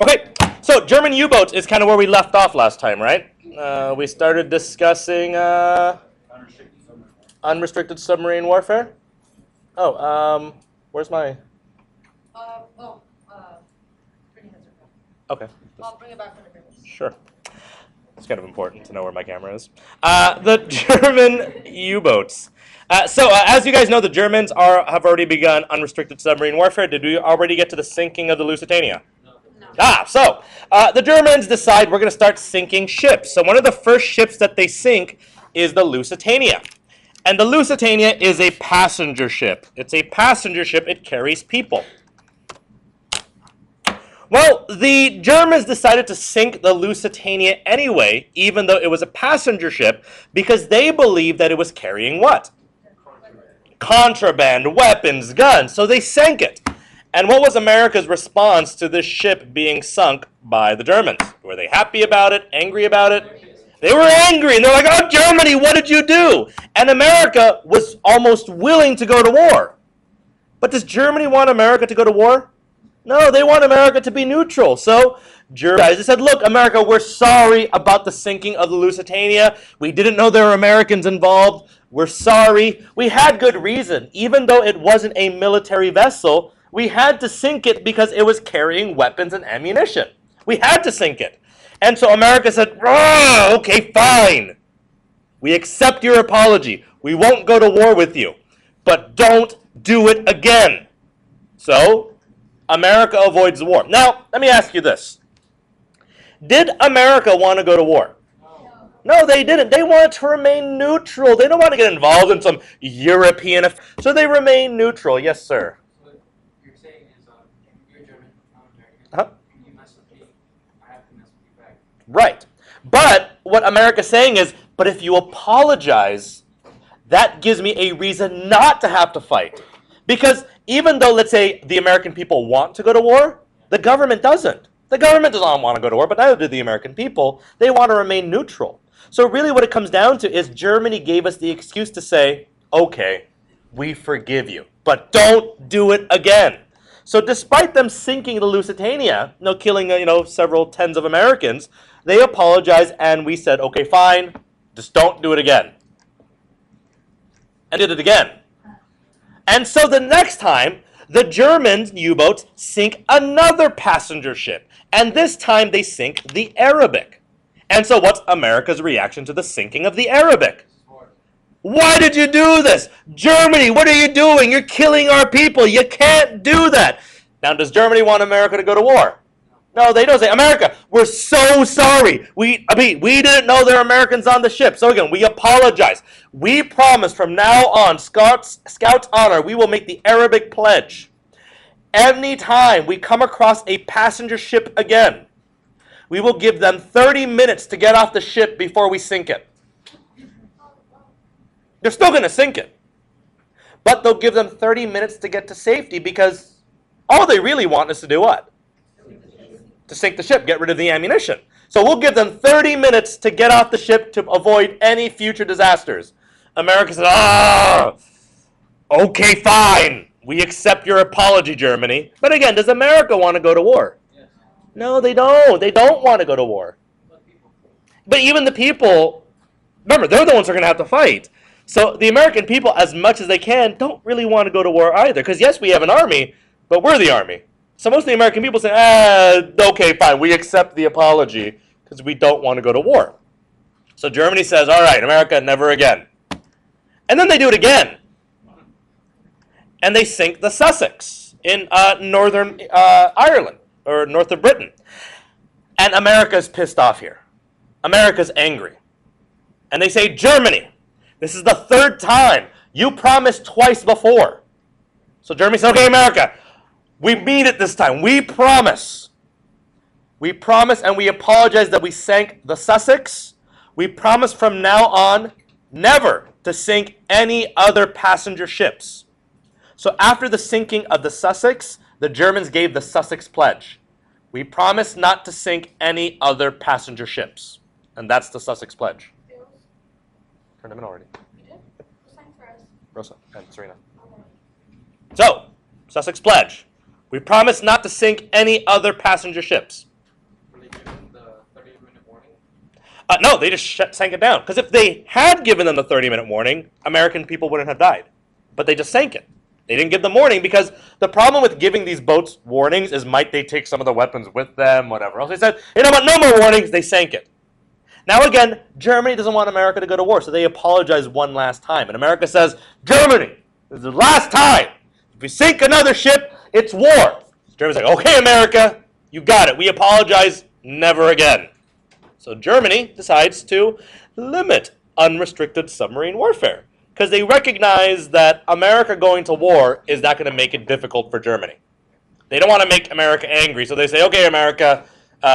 Okay, so German U-boats is kind of where we left off last time, right? We started discussing unrestricted submarine warfare. Oh, where's my... Bring it back. Okay. I'll bring it back when it brings. Sure. It's kind of important to know where my camera is. The German U-boats. As you guys know, the Germans have already begun unrestricted submarine warfare. Did we already get to the sinking of the Lusitania? No. The Germans decide we're going to start sinking ships. So one of the first ships that they sink is the Lusitania. And the Lusitania is a passenger ship. It's a passenger ship. It carries people. Well, the Germans decided to sink the Lusitania anyway, even though it was a passenger ship, because they believed that it was carrying what? Contraband, weapons, guns. So they sank it. And what was America's response to this ship being sunk by the Germans? Were they happy about it, angry about it? They were angry, and they're like, oh, Germany, what did you do? And America was almost willing to go to war. But does Germany want America to go to war? No, they want America to be neutral. So, Germany said, look, America, we're sorry about the sinking of the Lusitania. We didn't know there were Americans involved. We're sorry. We had good reason. Even though it wasn't a military vessel, we had to sink it because it was carrying weapons and ammunition. We had to sink it. And so America said, oh, okay, fine. We accept your apology. We won't go to war with you. But don't do it again. So, America avoids the war. Now, let me ask you this. Did America want to go to war? No, they didn't. They wanted to remain neutral. They don't want to get involved in some European... So they remain neutral. Yes, sir. So you're saying is, you're German, I'm American. Huh? You mess with me, I have to mess with you back. Right. But what America's saying is, but if you apologize, that gives me a reason not to have to fight. Because even though, let's say, the American people want to go to war, the government doesn't. The government doesn't want to go to war, but neither do the American people. They want to remain neutral. So really what it comes down to is Germany gave us the excuse to say, okay, we forgive you, but don't do it again. So despite them sinking the Lusitania, killing several tens of Americans, they apologized and we said, okay, fine, just don't do it again. And did it again. And so the next time, the German U-boats sink another passenger ship. And this time they sink the Arabic. And so what's America's reaction to the sinking of the Arabic? Why did you do this? Germany, what are you doing? You're killing our people. You can't do that. Now, does Germany want America to go to war? No, they don't say, America, we're so sorry. We didn't know there were Americans on the ship. So again, we apologize. We promise from now on, Scouts honor, we will make the Arabic pledge. Anytime we come across a passenger ship again, we will give them 30 minutes to get off the ship before we sink it. They're still going to sink it. But they'll give them 30 minutes to get to safety because all they really want is to do what? To sink the ship, get rid of the ammunition. So we'll give them 30 minutes to get off the ship to avoid any future disasters. America said, okay, fine. We accept your apology, Germany. But again, does America want to go to war? No, they don't. They don't want to go to war. But even the people, remember, they're the ones who are going to have to fight. So the American people, as much as they can, don't really want to go to war either. Because yes, we have an army, but we're the army. So most of the American people say, okay, fine, we accept the apology because we don't want to go to war. So Germany says, all right, America, never again. And then they do it again. And they sink the Sussex in Northern Ireland, or north of Britain. And America's pissed off here. America's angry. And they say, Germany, this is the third time. You promised twice before. So Germany says, okay, America, we mean it this time. We promise. We promise and we apologize that we sank the Sussex. We promise from now on never to sink any other passenger ships. So after the sinking of the Sussex, the Germans gave the Sussex Pledge. We promise not to sink any other passenger ships. And that's the Sussex Pledge. Turned them in already. We did? Who signed for us? Rosa and Serena. So, Sussex Pledge. We promise not to sink any other passenger ships. No, they just sank it down. Because if they had given them the 30-minute warning, American people wouldn't have died. But they just sank it. They didn't give them warning because the problem with giving these boats warnings is might they take some of the weapons with them, whatever else. They said, you know what, no more warnings, they sank it. Now again, Germany doesn't want America to go to war, so they apologize one last time. And America says, Germany, this is the last time. If we sink another ship, it's war. Germany's like, okay, America, you got it. We apologize, never again. So Germany decides to limit unrestricted submarine warfare because they recognize that America going to war is not going to make it difficult for Germany. They don't want to make America angry, so they say, okay, America,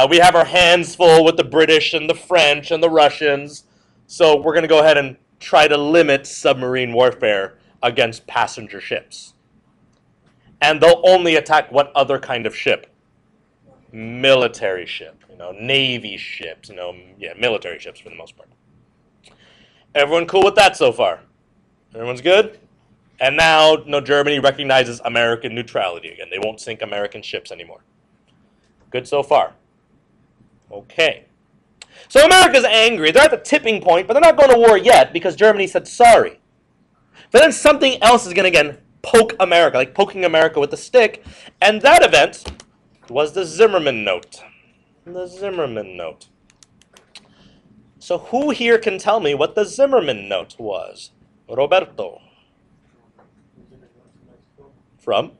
we have our hands full with the British and the French and the Russians, so we're going to go ahead and try to limit submarine warfare against passenger ships. And they'll only attack what other kind of ship? Military ship, Navy ships, military ships for the most part. Everyone cool with that so far? Everyone's good? And now, Germany recognizes American neutrality again. They won't sink American ships anymore. Good so far. Okay. So America's angry. They're at the tipping point, but they're not going to war yet because Germany said sorry. But then something else is going to, again, poke America, like poking America with a stick. And that event was the Zimmermann Note. The Zimmermann Note. So who here can tell me what the Zimmermann Note was? Roberto. From?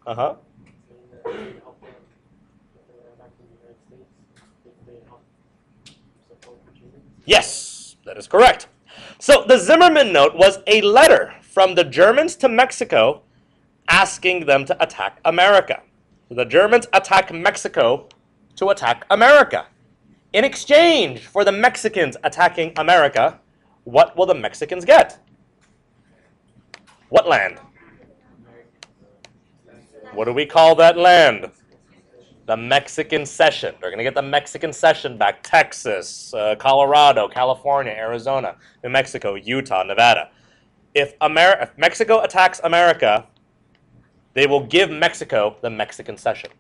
Uh-huh. Yes, that is correct. So the Zimmermann Note was a letter from the Germans to Mexico asking them to attack America. So the Germans attack Mexico to attack America. In exchange for the Mexicans attacking America, what will the Mexicans get? What land? What do we call that land? The Mexican Cession. They're going to get the Mexican Cession back. Texas, Colorado, California, Arizona, New Mexico, Utah, Nevada. If Mexico attacks America, they will give Mexico the Mexican Cession.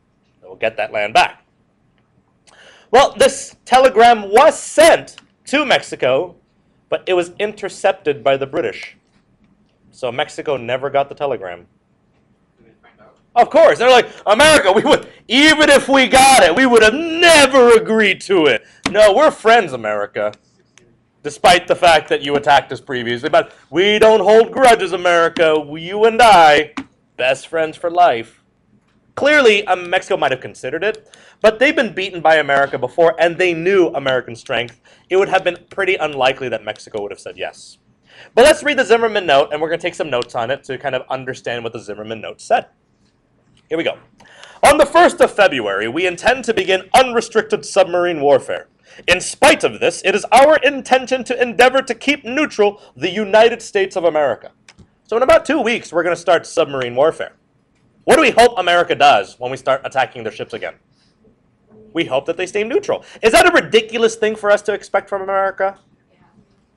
They will get that land back. Well, this telegram was sent to Mexico, but it was intercepted by the British. So Mexico never got the telegram. Of course, they're like, America, even if we got it, we would have never agreed to it. No, we're friends, America. Despite the fact that you attacked us previously. But we don't hold grudges, America. You and I, best friends for life. Clearly, Mexico might have considered it, but they've been beaten by America before, and they knew American strength. It would have been pretty unlikely that Mexico would have said yes. But let's read the Zimmermann Note, and we're going to take some notes on it to kind of understand what the Zimmermann Note said. Here we go. On the 1st of February, we intend to begin unrestricted submarine warfare. In spite of this, it is our intention to endeavor to keep neutral the United States of America. So in about 2 weeks, we're going to start submarine warfare. What do we hope America does when we start attacking their ships again? We hope that they stay neutral. Is that a ridiculous thing for us to expect from America?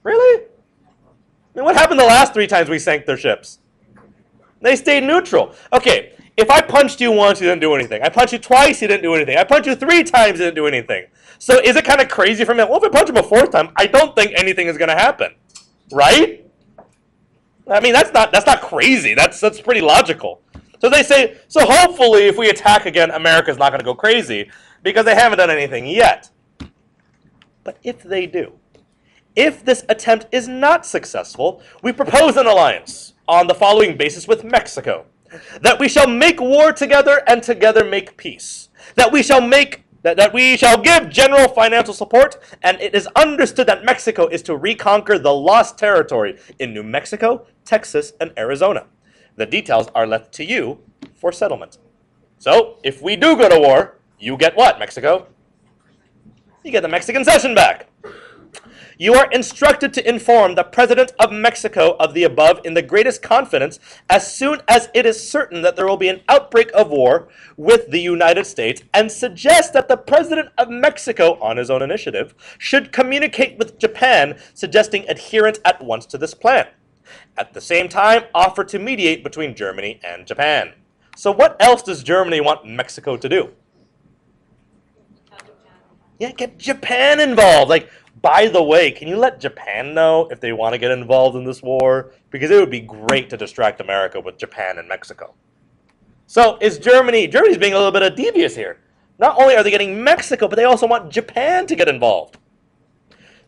Really? I mean, what happened the last 3 times we sank their ships? They stayed neutral. Okay, if I punched you once, you didn't do anything. I punched you twice, you didn't do anything. I punched you 3 times, you didn't do anything. So is it kind of crazy for me? Well, if I punch him a 4th time, I don't think anything is going to happen. Right? I mean, that's not crazy. That's pretty logical. So they say, so hopefully if we attack again, America's not going to go crazy because they haven't done anything yet. But if they do, if this attempt is not successful, we propose an alliance on the following basis with Mexico. That we shall make war together and together make peace. That we shall give general financial support, and it is understood that Mexico is to reconquer the lost territory in New Mexico, Texas, and Arizona. The details are left to you for settlement. So, if we do go to war, you get what, Mexico? You get the Mexican Cession back. You are instructed to inform the President of Mexico of the above in the greatest confidence as soon as it is certain that there will be an outbreak of war with the United States, and suggest that the President of Mexico, on his own initiative, should communicate with Japan, suggesting adherence at once to this plan. At the same time, offer to mediate between Germany and Japan. So what else does Germany want Mexico to do? Yeah, get Japan involved. Like, by the way, can you let Japan know if they want to get involved in this war? Because it would be great to distract America with Japan and Mexico. So is Germany's being a little bit devious here. Not only are they getting Mexico, but they also want Japan to get involved.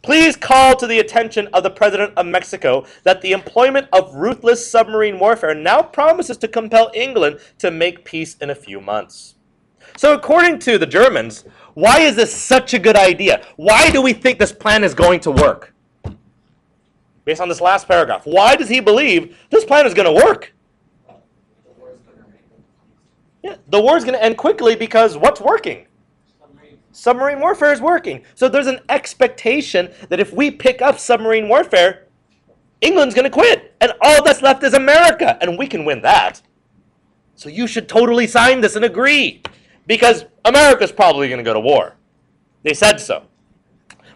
Please call to the attention of the President of Mexico that the employment of ruthless submarine warfare now promises to compel England to make peace in a few months. So according to the Germans, why is this such a good idea? Why do we think this plan is going to work? Based on this last paragraph, why does he believe this plan is going to work? Yeah, the war is going to end quickly because what's working? Submarine warfare is working. So there's an expectation that if we pick up submarine warfare, England's going to quit. And all that's left is America. And we can win that. So you should totally sign this and agree. Because America's probably going to go to war. They said so.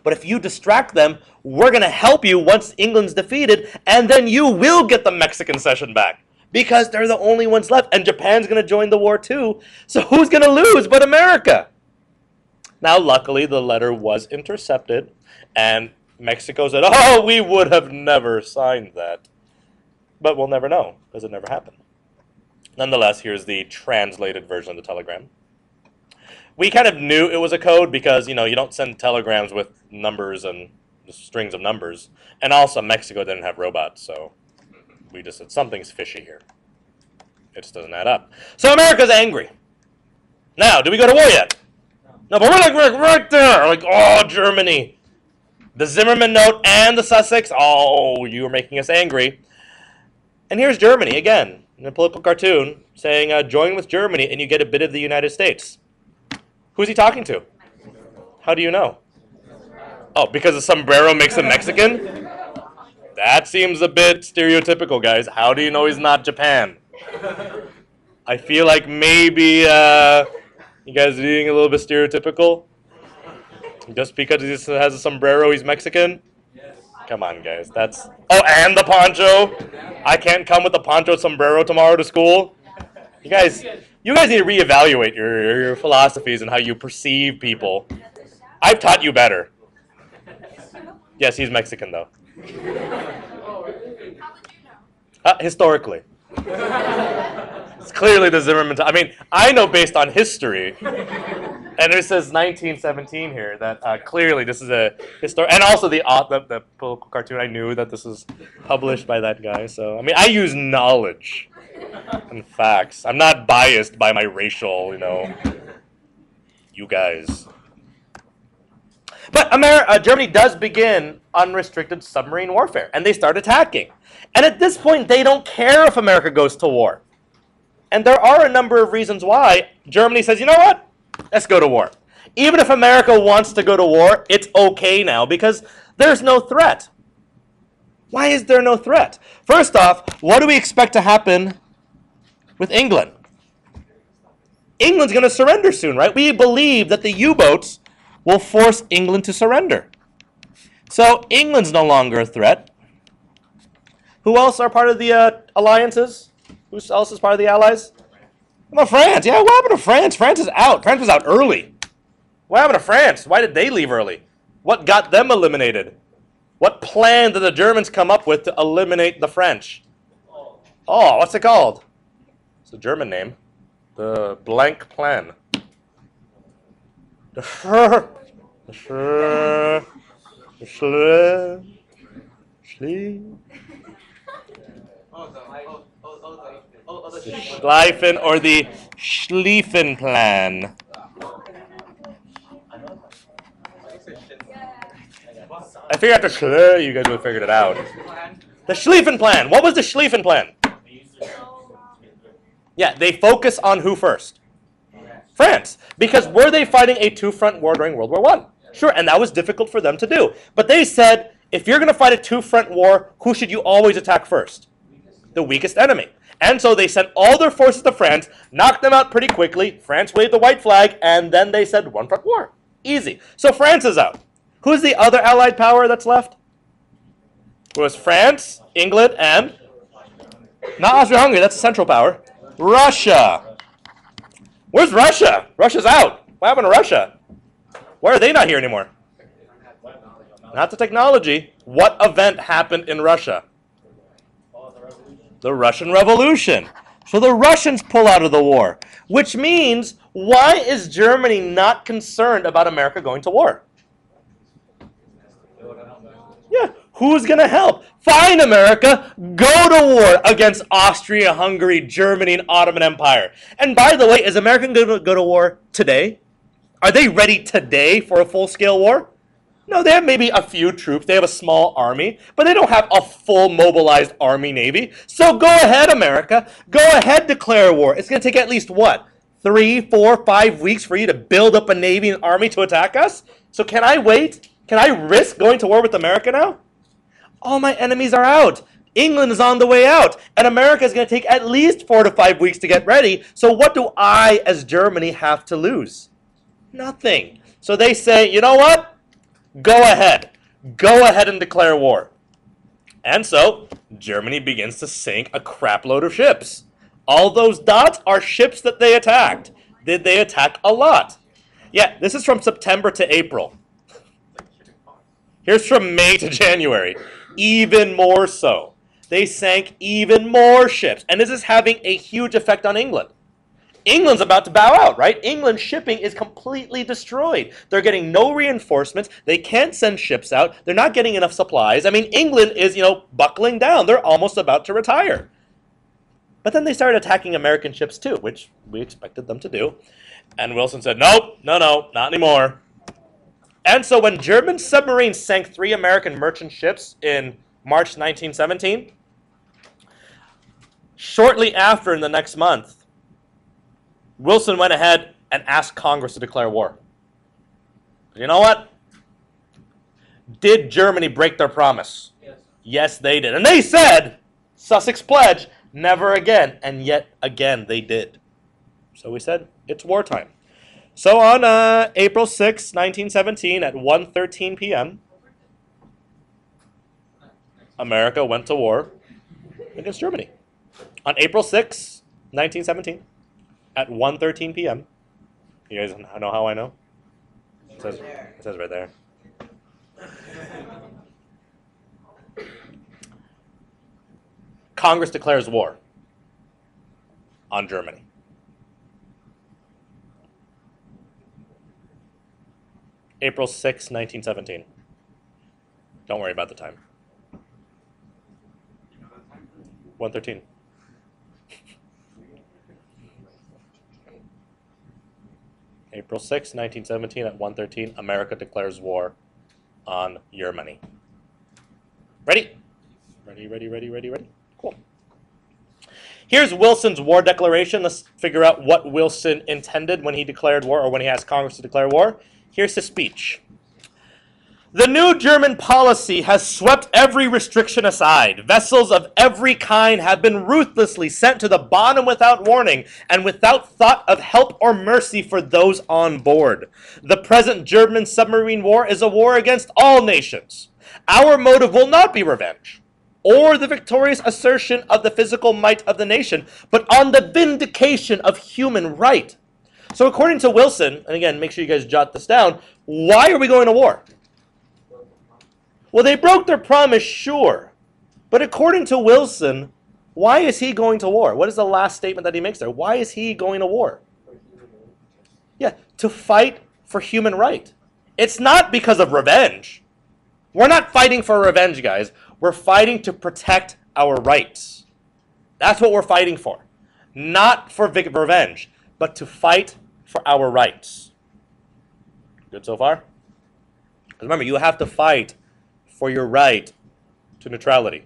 But if you distract them, we're going to help you once England's defeated. And then you will get the Mexican cession back. Because they're the only ones left. And Japan's going to join the war too. So who's going to lose but America? Now, luckily, the letter was intercepted, and Mexico said, oh, we would have never signed that. But we'll never know, because it never happened. Nonetheless, here's the translated version of the telegram. We kind of knew it was a code because, you don't send telegrams with numbers and strings of numbers. And also, Mexico didn't have robots, so we just said something's fishy here. It just doesn't add up. So America's angry. Now, do we go to war yet? No, but we're right there. Like, oh, Germany. The Zimmermann Note and the Sussex. Oh, you are making us angry. And here's Germany again in a political cartoon saying, join with Germany and you get a bit of the United States. Who's he talking to? How do you know? Oh, because the sombrero makes him Mexican? That seems a bit stereotypical, guys. How do you know he's not Japan? I feel like maybe... you guys are being a little bit stereotypical? Just because he has a sombrero, he's Mexican? Yes. Come on, guys. That's... Oh, and the poncho? I can't come with the poncho sombrero tomorrow to school? You guys need to reevaluate your philosophies and how you perceive people. I've taught you better. Yes, he's Mexican, though. How would you know? Historically. It's clearly the Zimmerman. I mean, I know based on history, and it says 1917 here, that clearly this is a history, and also the political cartoon, I knew that this is published by that guy, so, I mean, I use knowledge and facts. I'm not biased by my racial, you guys. But Germany does begin unrestricted submarine warfare, and they start attacking. And at this point, they don't care if America goes to war. And there are a number of reasons why Germany says, you know what? Let's go to war. Even if America wants to go to war, it's okay now because there's no threat. Why is there no threat? First off, what do we expect to happen with England? England's going to surrender soon, right? We believe that the U-boats will force England to surrender. So England's no longer a threat. Who else are part of the alliances? Who else is part of the Allies? Well, France. Yeah, what happened to France? France is out. France was out early. What happened to France? Why did they leave early? What got them eliminated? What plan did the Germans come up with to eliminate the French? Oh, what's it called? It's a German name. The blank plan. Schlieffen or the Schlieffen Plan. I figured after Schle, you guys would have figured it out. The Schlieffen Plan. What was the Schlieffen Plan? Yeah, they focus on who first? France. Because were they fighting a two-front war during World War I? Sure, and that was difficult for them to do. But they said, if you're going to fight a two-front war, who should you always attack first? The weakest enemy. And so they sent all their forces to France, knocked them out pretty quickly, France waved the white flag, and then they said one-front war. Easy. So France is out. Who's the other allied power that's left? It was France, England, and... not Austria-Hungary, that's a central power. Russia. Where's Russia? Russia's out. What happened to Russia? Why are they not here anymore? Not the technology. What event happened in Russia? The Russian Revolution. So the Russians pull out of the war, which means, why is Germany not concerned about America going to war? Yeah, who's going to help? Fine, America, go to war against Austria, Hungary, Germany, and Ottoman Empire. And by the way, is America going to go to war today? Are they ready today for a full-scale war? No, they have maybe a few troops. They have a small army, but they don't have a full mobilized army navy. So go ahead, America. Go ahead, declare war. It's going to take at least, what, 3, 4, 5 weeks for you to build up a navy and army to attack us? So can I wait? Can I risk going to war with America now? All my enemies are out. England is on the way out. And America is going to take at least 4 to 5 weeks to get ready. So what do I, as Germany, have to lose? Nothing. So they say, you know what? Go ahead. Go ahead and declare war. And so Germany begins to sink a crapload of ships. All those dots are ships that they attacked. Did they attack a lot? Yeah, this is from September to April. Here's from May to January. Even more so. They sank even more ships. And this is having a huge effect on England. England's about to bow out, right? England's shipping is completely destroyed. They're getting no reinforcements. They can't send ships out. They're not getting enough supplies. I mean, England is, buckling down. They're almost about to retire. But then they started attacking American ships too, which we expected them to do. And Wilson said, nope, no, not anymore. And so when German submarines sank 3 American merchant ships in March 1917, shortly after, in the next month, Wilson went ahead and asked Congress to declare war. You know what? Did Germany break their promise? Yes. Yes, they did. And they said, Sussex Pledge, never again. And yet again they did. So we said, it's wartime. So on April 6, 1917, at 1:13 p.m., America went to war against Germany. On April 6, 1917, at 1:13 p.m., you guys know how I know? It says right there. Congress declares war on Germany. April 6, 1917. Don't worry about the time. 1:13. April 6, 1917 at 1:13, America declares war on Germany. Ready? Ready? Cool. Here's Wilson's war declaration. Let's figure out what Wilson intended when he declared war, or when he asked Congress to declare war. Here's his speech. The new German policy has swept every restriction aside. Vessels of every kind have been ruthlessly sent to the bottom without warning and without thought of help or mercy for those on board. The present German submarine war is a war against all nations. Our motive will not be revenge or the victorious assertion of the physical might of the nation, but on the vindication of human right. So according to Wilson, and again, make sure you guys jot this down, why are we going to war? Well, they broke their promise, sure. But according to Wilson, why is he going to war? What is the last statement that he makes there? Why is he going to war? Yeah, to fight for human right. It's not because of revenge. We're not fighting for revenge, guys. We're fighting to protect our rights. That's what we're fighting for. Not for revenge, but to fight for our rights. Good so far? Remember, you have to fight for your right to neutrality.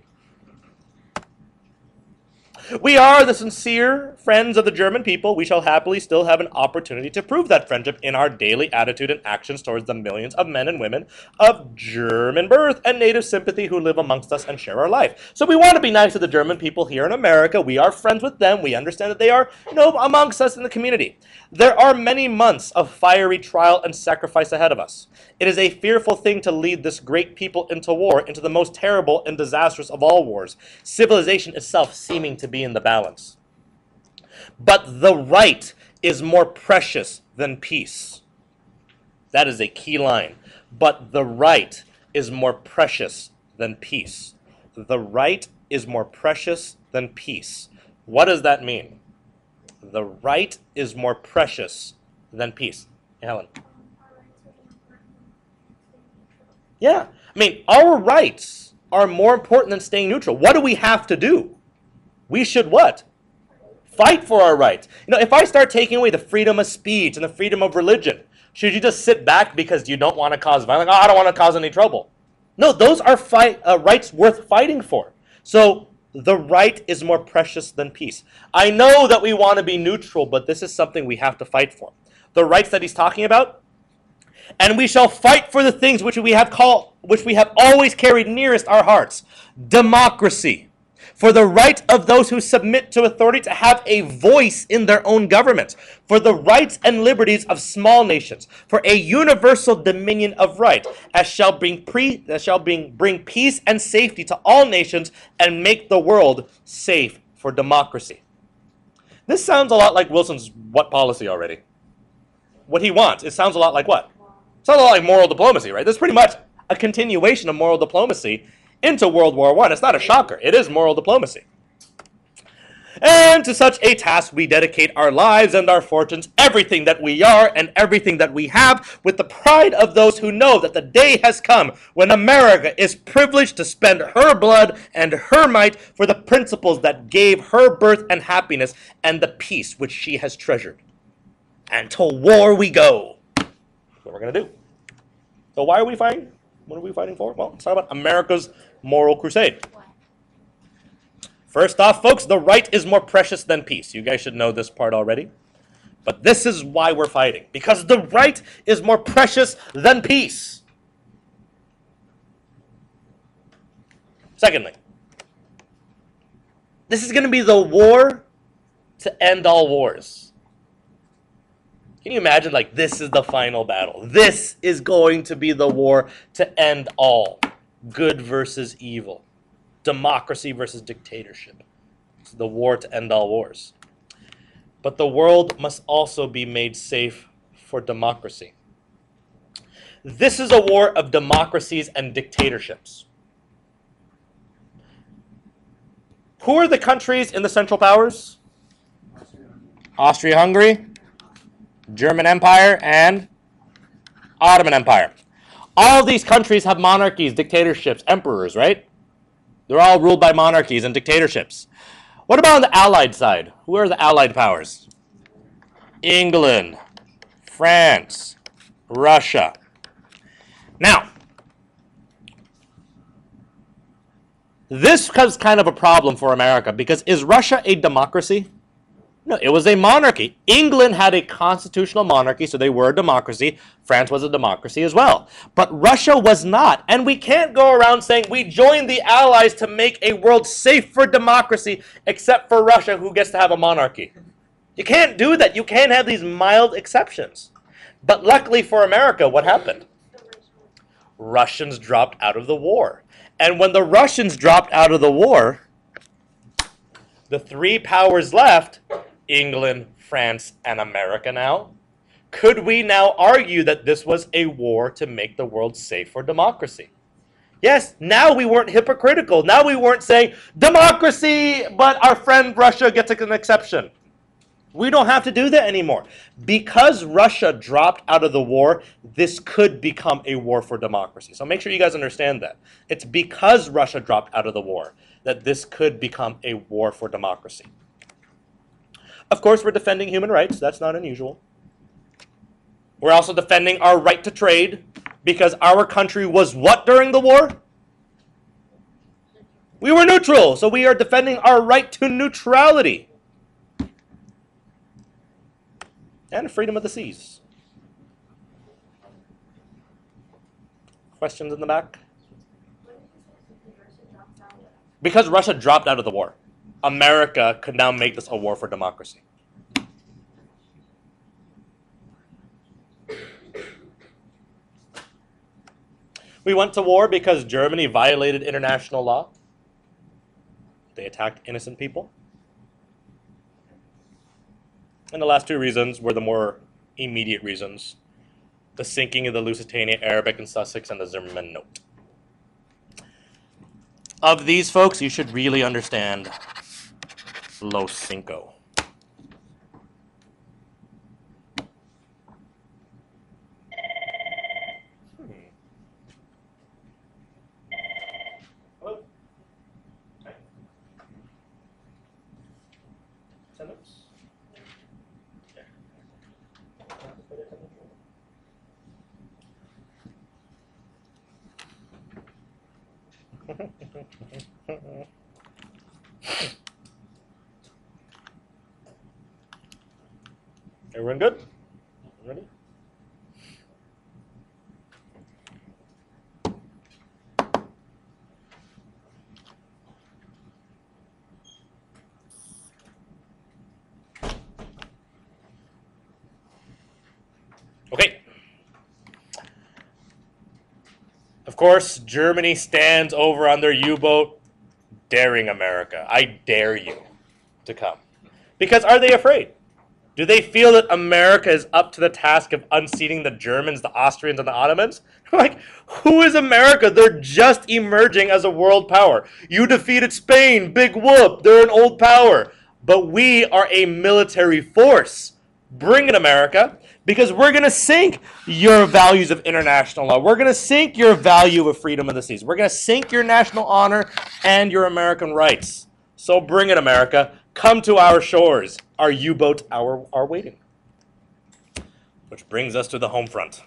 We are the sincere friends of the German people. We shall happily still have an opportunity to prove that friendship in our daily attitude and actions towards the millions of men and women of German birth and native sympathy who live amongst us and share our life. So we want to be nice to the German people here in America. We are friends with them. We understand that they are, amongst us in the community. There are many months of fiery trial and sacrifice ahead of us. It is a fearful thing to lead this great people into war, into the most terrible and disastrous of all wars, civilization itself seeming to be in the balance. But the right is more precious than peace. That is a key line. But the right is more precious than peace. The right is more precious than peace. What does that mean? The right is more precious than peace. Helen. Yeah. I mean, our rights are more important than staying neutral. What do we have to do? We should what? Fight for our rights. You know, if I start taking away the freedom of speech and the freedom of religion, should you just sit back because you don't want to cause violence? Oh, I don't want to cause any trouble. No, those are rights worth fighting for. So the right is more precious than peace. I know that we want to be neutral, but this is something we have to fight for. The rights that he's talking about, and we shall fight for the things which we have always carried nearest our hearts. Democracy. For the right of those who submit to authority to have a voice in their own government, for the rights and liberties of small nations, for a universal dominion of right, as shall bring peace and safety to all nations and make the world safe for democracy. This sounds a lot like Wilson's what policy already? What he wants. It sounds a lot like what? It sounds a lot like moral diplomacy, right? This is pretty much a continuation of moral diplomacy into World War I. It's not a shocker. It is moral diplomacy. And to such a task we dedicate our lives and our fortunes, everything that we are and everything that we have, with the pride of those who know that the day has come when America is privileged to spend her blood and her might for the principles that gave her birth and happiness and the peace which she has treasured. And to war we go. That's what we're going to do. So why are we fighting? What are we fighting for? Well, let's talk about America's moral crusade. First off, folks, the right is more precious than peace. You guys should know this part already. But this is why we're fighting. Because the right is more precious than peace. Secondly, this is going to be the war to end all wars. Can you imagine, like, this is the final battle? This is going to be the war to end all. Good versus evil. Democracy versus dictatorship. It's the war to end all wars. But the world must also be made safe for democracy. This is a war of democracies and dictatorships. Who are the countries in the Central Powers? Austria-Hungary, German Empire, and Ottoman Empire. All these countries have monarchies, dictatorships, emperors, right? They're all ruled by monarchies and dictatorships. What about on the Allied side? Who are the Allied powers? England, France, Russia. Now, this was kind of a problem for America because is Russia a democracy? No, it was a monarchy. England had a constitutional monarchy, so they were a democracy. France was a democracy as well. But Russia was not. And we can't go around saying we joined the Allies to make a world safe for democracy, except for Russia, who gets to have a monarchy. You can't do that. You can't have these mild exceptions. But luckily for America, what happened? Russians dropped out of the war. And when the Russians dropped out of the war, the three powers left, England, France, and America now. Could we now argue that this was a war to make the world safe for democracy? Yes, now we weren't hypocritical. Now we weren't saying, democracy, but our friend Russia gets an exception. We don't have to do that anymore. Because Russia dropped out of the war, this could become a war for democracy. So make sure you guys understand that. It's because Russia dropped out of the war that this could become a war for democracy. Of course, we're defending human rights. That's not unusual. We're also defending our right to trade because our country was what during the war? We were neutral, so we are defending our right to neutrality. And freedom of the seas. Questions in the back? Because Russia dropped out of the war, America could now make this a war for democracy. We went to war because Germany violated international law. They attacked innocent people. And the last two reasons were the more immediate reasons. the sinking of the Lusitania, Arabic and Sussex, and the Zimmermann Note. Of these folks, you should really understand Los Cinco. Hello? Hi. 10 minutes? Everyone good? Ready? Okay. Of course, Germany stands over on their U-boat, daring America. I dare you to come. Because are they afraid? Do they feel that America is up to the task of unseating the Germans, the Austrians, and the Ottomans? Like, who is America? They're just emerging as a world power. You defeated Spain, big whoop, they're an old power. But we are a military force. Bring it, America, because we're going to sink your values of international law. We're going to sink your value of freedom of the seas. We're going to sink your national honor and your American rights. So bring it, America. Come to our shores. Our U-boats are waiting. Which brings us to the home front.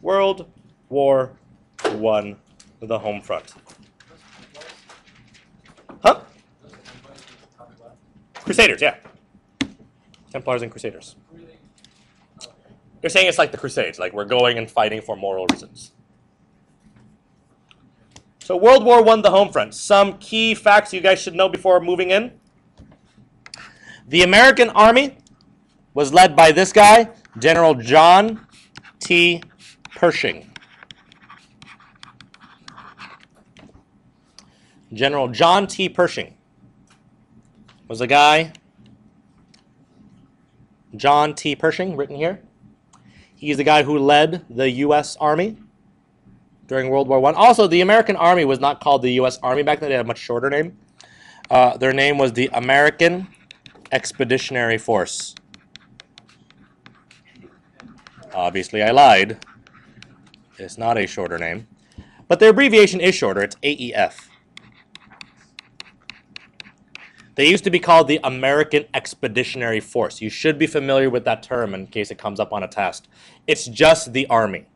World War I, the home front. Huh? Crusaders, yeah. Templars and Crusaders. They're saying it's like the Crusades, like we're going and fighting for moral reasons. So World War I, the home front. Some key facts you guys should know before moving in. The American Army was led by this guy, General John T. Pershing. General John T. Pershing was a guy, John T. Pershing, written here. He's the guy who led the U.S. Army during World War I. Also, the American Army was not called the U.S. Army back then. They had a much shorter name. Their name was the American Expeditionary Force. Obviously, I lied. It's not a shorter name. But their abbreviation is shorter. It's AEF. They used to be called the American Expeditionary Force. You should be familiar with that term in case it comes up on a test. It's just the Army.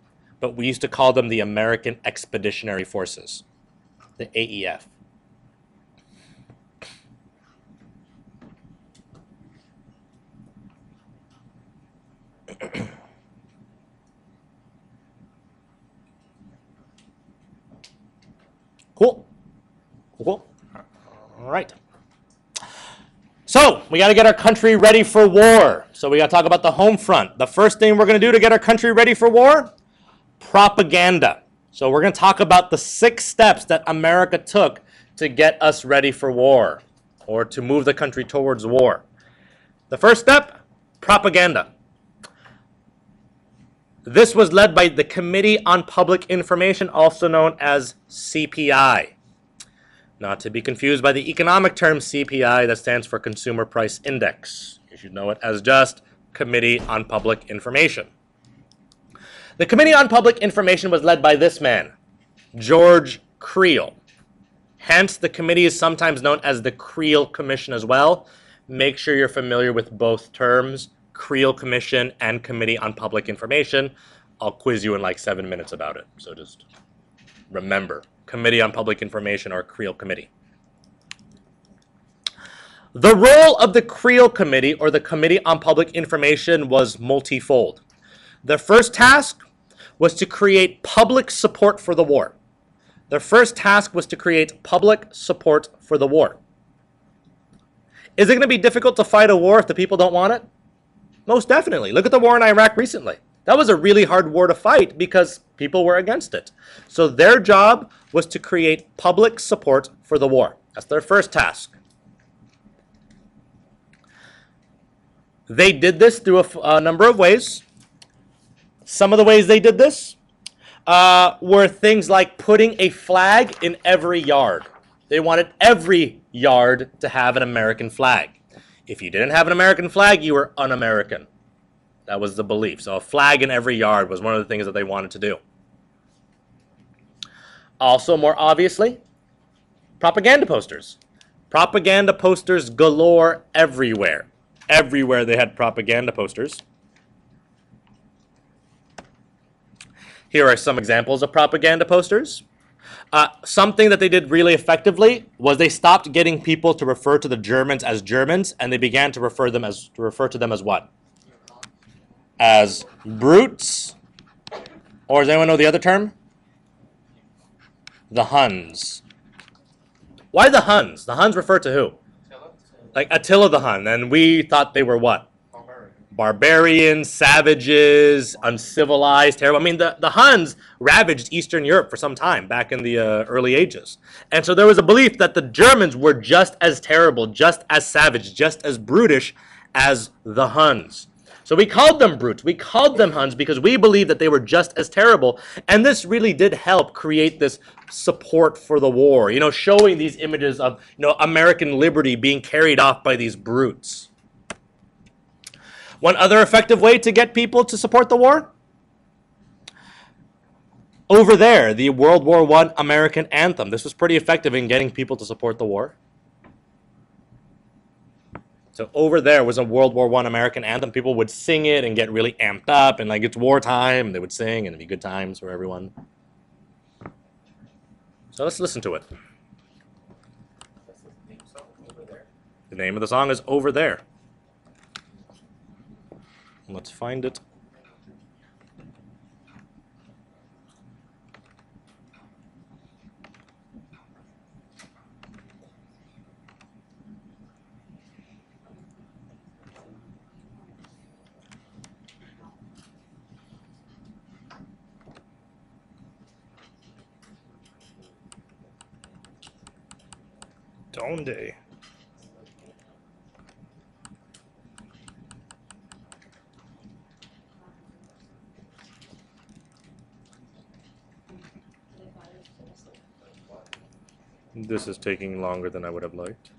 But we used to call them the American Expeditionary Forces, the AEF. Cool. Cool. All right. So we got to get our country ready for war. So we got to talk about the home front. The first thing we're going to do to get our country ready for war, propaganda. So we're going to talk about the 6 steps that America took to get us ready for war or to move the country towards war. The first step, propaganda. This was led by the Committee on Public Information, also known as CPI. Not to be confused by the economic term CPI, that stands for Consumer Price Index. You should know it as just Committee on Public Information. The Committee on Public Information was led by this man, George Creel. Hence, the committee is sometimes known as the Creel Commission as well. Make sure you're familiar with both terms, Creel Commission and Committee on Public Information. I'll quiz you in like 7 minutes about it, so just remember. Committee on Public Information or Creel Committee. The role of the Creel Committee or the Committee on Public Information was multifold. The first task was to create public support for the war. The first task was to create public support for the war. Is it going to be difficult to fight a war if the people don't want it? Most definitely. Look at the war in Iraq recently. That was a really hard war to fight because people were against it. So their job was to create public support for the war. That's their first task. They did this through a number of ways. Some of the ways they did this were things like putting a flag in every yard. They wanted every yard to have an American flag. If you didn't have an American flag, you were un-American. That was the belief. So a flag in every yard was one of the things that they wanted to do. Also, more obviously, propaganda posters. Propaganda posters galore everywhere. Everywhere they had propaganda posters. Here are some examples of propaganda posters. Something that they did really effectively was they stopped getting people to refer to the Germans as Germans, and they began to refer to them as what? As brutes. Or does anyone know the other term? The Huns. Why the Huns? The Huns refer to who? Like Attila the Hun, and we thought they were what? Barbarians, savages, uncivilized, terrible. I mean, the Huns ravaged Eastern Europe for some time back in the early ages. And so there was a belief that the Germans were just as terrible, just as savage, just as brutish as the Huns. So we called them brutes. We called them Huns because we believed that they were just as terrible. And this really did help create this support for the war, you know, showing these images of, you know, American liberty being carried off by these brutes. One other effective way to get people to support the war? Over there, the World War I American anthem. This was pretty effective in getting people to support the war. So over there was a World War I American anthem. People would sing it and get really amped up, and like it's wartime, and they would sing, and it'd be good times for everyone. So let's listen to it. The name of the song is Over There. Let's find it. Donde? This is taking longer than I would have liked.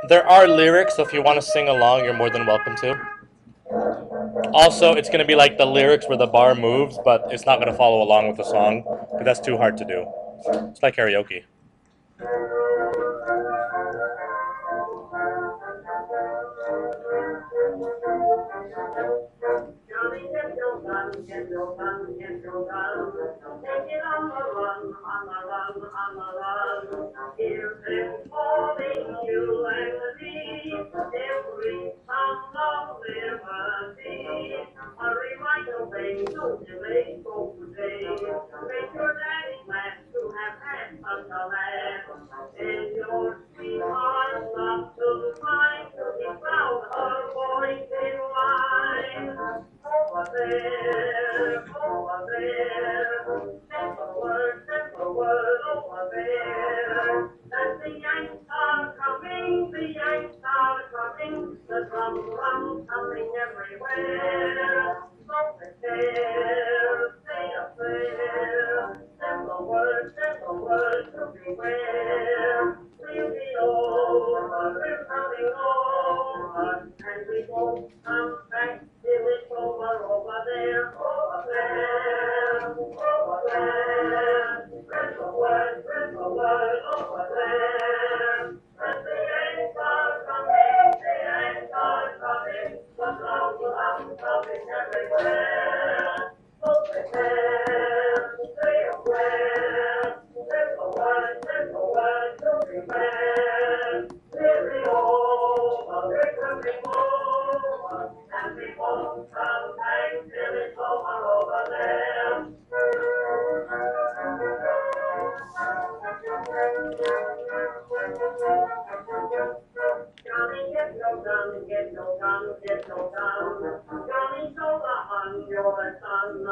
There are lyrics, so if you want to sing along, you're more than welcome to. Also, it's going to be like the lyrics where the bar moves, but it's not going to follow along with the song, because that's too hard to do. It's like karaoke.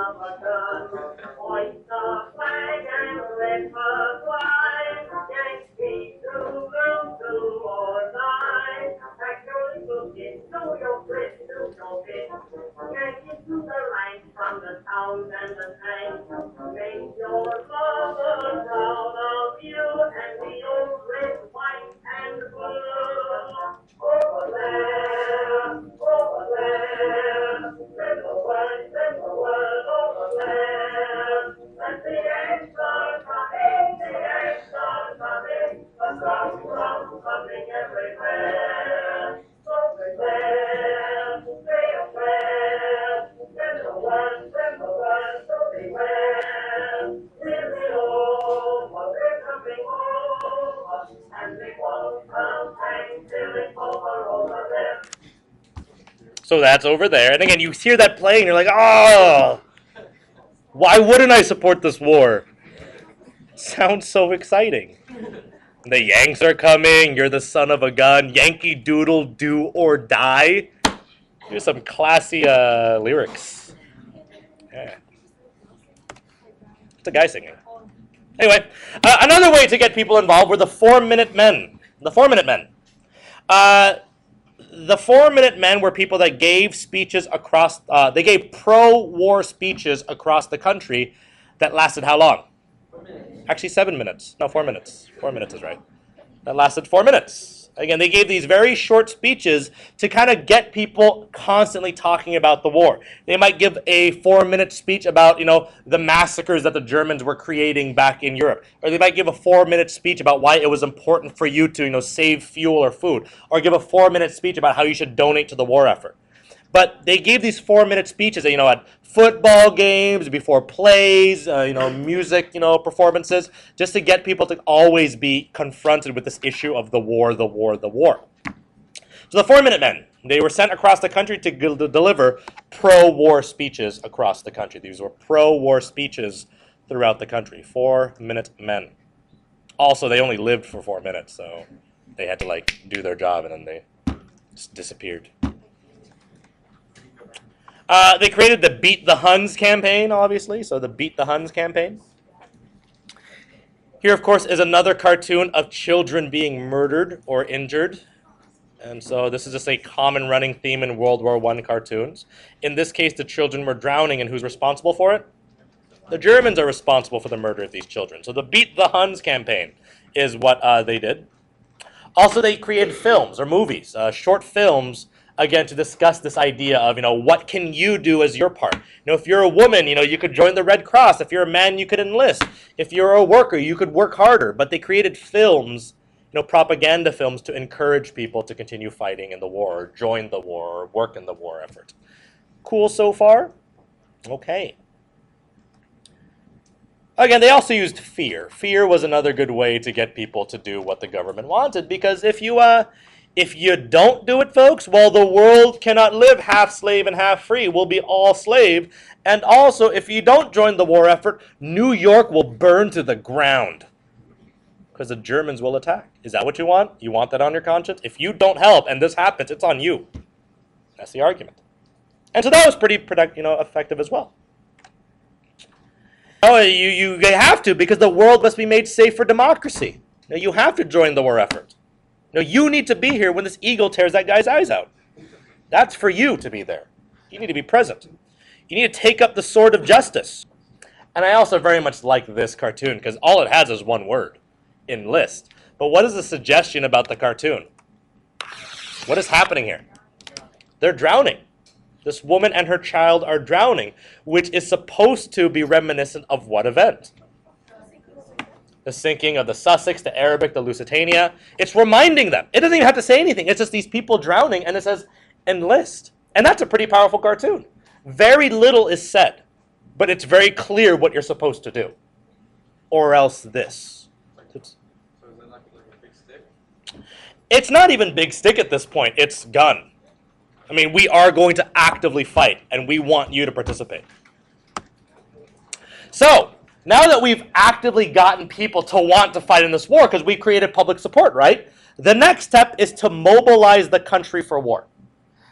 of a gun. Hoist the flag and let her fly. Yankee do or die. Pack your little kid, do your bit, do your bit. Yankee to the ranks from the towns and the tanks. Make your mother proud of you and the old red, white, and blue. Over there, send the word over there. Let the Yanks are coming, the Yanks are coming, the drum coming everywhere. So prepare, say a prayer, send the word, so beware. Here we go, they're coming over, and they won't come till it's over there. So that's over there. And again, you hear that play and you're like, oh, why wouldn't I support this war? Sounds so exciting. The Yanks are coming. You're the son of a gun. Yankee Doodle, do or die. Here's some classy lyrics. Yeah. It's a guy singing. Anyway, another way to get people involved were the 4 Minutemen. The 4 Minutemen. The 4 Minutemen were people that gave speeches across, they gave pro-war speeches across the country that lasted how long? Actually 7 minutes. No, 4 minutes. 4 minutes is right. That lasted 4 minutes. Again, they gave these very short speeches to kind of get people constantly talking about the war. They might give a 4-minute speech about, the massacres that the Germans were creating back in Europe. Or they might give a 4-minute speech about why it was important for you to, save fuel or food. Or give a 4-minute speech about how you should donate to the war effort. But they gave these 4-minute speeches, at football games, before plays, music, performances, just to get people to always be confronted with this issue of the war, the war, the war. So the 4 Minutemen, they were sent across the country to deliver pro-war speeches across the country. These were pro-war speeches throughout the country. 4 Minutemen. Also, they only lived for 4 minutes, so they had to do their job, and then they just disappeared. They created the Beat the Huns campaign, obviously, so the Beat the Huns campaign. Here, of course, is another cartoon of children being murdered or injured. And so this is just a common running theme in World War I cartoons. In this case, the children were drowning, and who's responsible for it? The Germans are responsible for the murder of these children. So the Beat the Huns campaign is what they did. Also, they created films or movies, short films, again, to discuss this idea of, what can you do as your part? If you're a woman, you could join the Red Cross. If you're a man, you could enlist. If you're a worker, you could work harder. But they created films, propaganda films to encourage people to continue fighting in the war, or join the war, or work in the war effort. Cool so far? Okay. Again, they also used fear. Fear was another good way to get people to do what the government wanted, because if you don't do it, folks, well, the world cannot live half slave and half free. We'll be all slave. And also, if you don't join the war effort, New York will burn to the ground because the Germans will attack. Is that what you want? You want that on your conscience? If you don't help and this happens, it's on you. That's the argument. And so that was pretty effective as well. Oh, you have to, because the world must be made safe for democracy. You have to join the war effort. You need to be here when this eagle tears that guy's eyes out. That's for you to be there. You need to be present. You need to take up the sword of justice. And I also very much like this cartoon, because all it has is one word, enlist. But what is the suggestion about the cartoon? What is happening here? They're drowning. This woman and her child are drowning, which is supposed to be reminiscent of what event? The sinking of the Sussex, the Arabic, the Lusitania. It's reminding them. It doesn't even have to say anything. It's just these people drowning, and it says, enlist. And that's a pretty powerful cartoon. Very little is said, but it's very clear what you're supposed to do. Or else this. So is it like a big stick? It's not even big stick at this point. It's gun. I mean, we are going to actively fight, and we want you to participate. So, now that we've actively gotten people to want to fight in this war, because we created public support, right? The next step is to mobilize the country for war.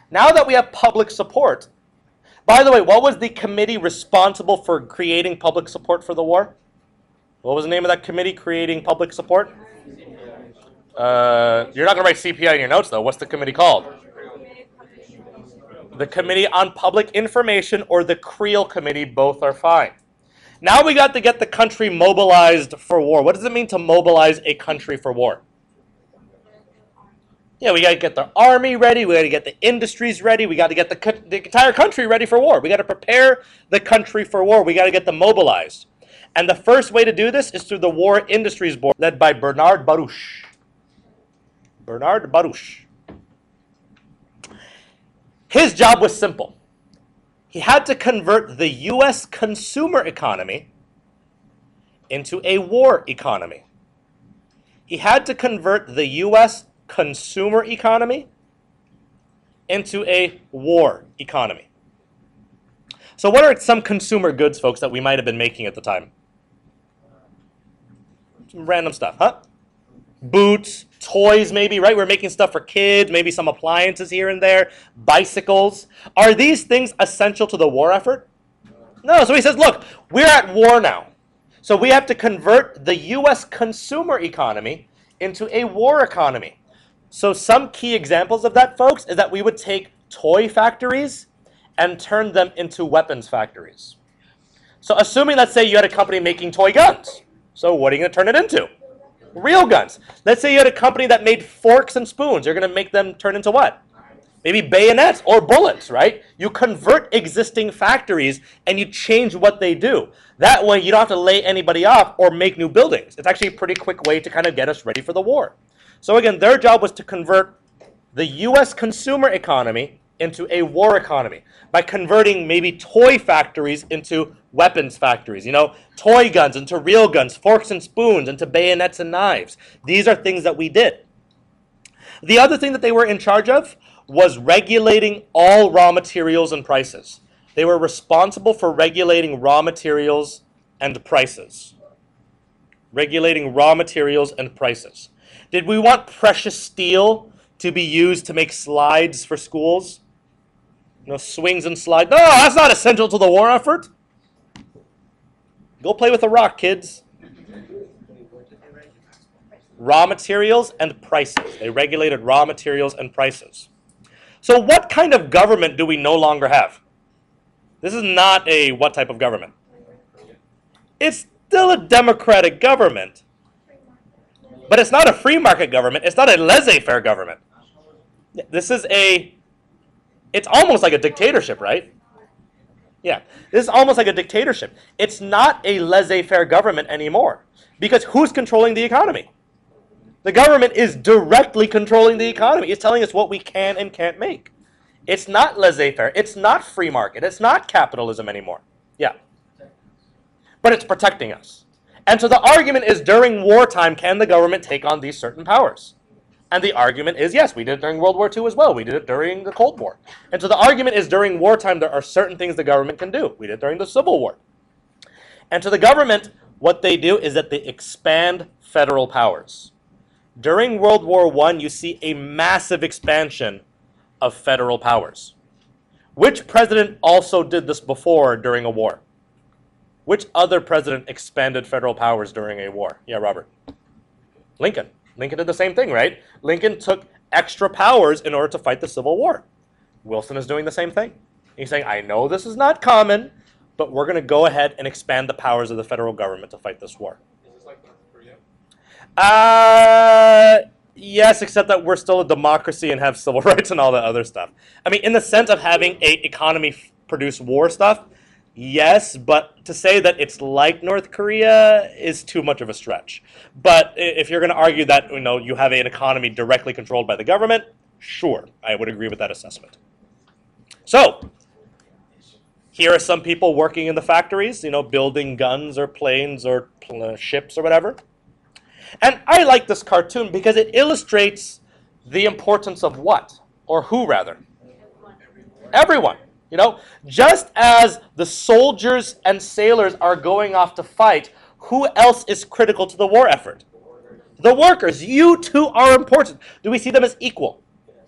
Now that we have public support, By the way, what was the committee responsible for creating public support for the war? What was the name of that committee creating public support? You're not going to write CPI in your notes, though. What's the committee called? The Committee on Public Information or the Creel Committee. Both are fine. Now we got to get the country mobilized for war. What does it mean to mobilize a country for war? Yeah, we got to get the army ready. We got to get the industries ready. We got to get the entire country ready for war. We got to prepare the country for war. We got to get them mobilized. And the first way to do this is through the War Industries Board, led by Bernard Baruch. Bernard Baruch. His job was simple. He had to convert the U.S. consumer economy into a war economy. He had to convert the U.S. consumer economy into a war economy. So what are some consumer goods, folks, that we might have been making at the time? Some random stuff, huh? Boots, toys maybe, right? We're making stuff for kids, maybe some appliances here and there, bicycles. Are these things essential to the war effort? No, so he says, look, we're at war now. So we have to convert the U.S. consumer economy into a war economy. So some key examples of that, folks, is that we would take toy factories and turn them into weapons factories. So assuming, let's say, you had a company making toy guns. So what are you going to turn it into? Real guns. Let's say you had a company that made forks and spoons. You're going to make them turn into what? Maybe bayonets or bullets, right? You convert existing factories and you change what they do. That way you don't have to lay anybody off or make new buildings. It's actually a pretty quick way to kind of get us ready for the war. So again, their job was to convert the U.S. consumer economy into a war economy by converting maybe toy factories into weapons factories. You know, toy guns into real guns, forks and spoons into bayonets and knives. These are things that we did. The other thing that they were in charge of was regulating all raw materials and prices. They were responsible for regulating raw materials and prices. Regulating raw materials and prices. Did we want precious steel to be used to make slides for schools? You know, swings and slides. No, that's not essential to the war effort. Go play with a rock, kids. Raw materials and prices. They regulated raw materials and prices. So what kind of government do we no longer have? This is not a what type of government? It's still a democratic government. But it's not a free market government. It's not a laissez-faire government. This is it's almost like a dictatorship, right? Yeah, this is almost like a dictatorship. It's not a laissez-faire government anymore. Because who's controlling the economy? The government is directly controlling the economy. It's telling us what we can and can't make. It's not laissez-faire. It's not free market. It's not capitalism anymore. Yeah. But it's protecting us. And so the argument is, during wartime, can the government take on these certain powers? And the argument is, yes, we did it during World War II as well. We did it during the Cold War. And so the argument is, during wartime, there are certain things the government can do. We did it during the Civil War. And to the government, what they do is that they expand federal powers. During World War I, you see a massive expansion of federal powers. Which president also did this before during a war? Which other president expanded federal powers during a war? Yeah, Robert. Lincoln. Lincoln did the same thing, right? Lincoln took extra powers in order to fight the Civil War. Wilson is doing the same thing. He's saying, I know this is not common, but we're going to go ahead and expand the powers of the federal government to fight this war. Is this like North Korea? Yes, except that we're still a democracy and have civil rights and all that other stuff. I mean, in the sense of having an economy produce war stuff, yes, but to say that it's like North Korea is too much of a stretch. But if you're going to argue that, you know, you have an economy directly controlled by the government, sure, I would agree with that assessment. So, here are some people working in the factories, you know, building guns or planes or ships or whatever. And I like this cartoon because it illustrates the importance of what? Or who, rather? Everyone. You know, just as the soldiers and sailors are going off to fight, who else is critical to the war effort? The workers. You too are important. Do we see them as equal?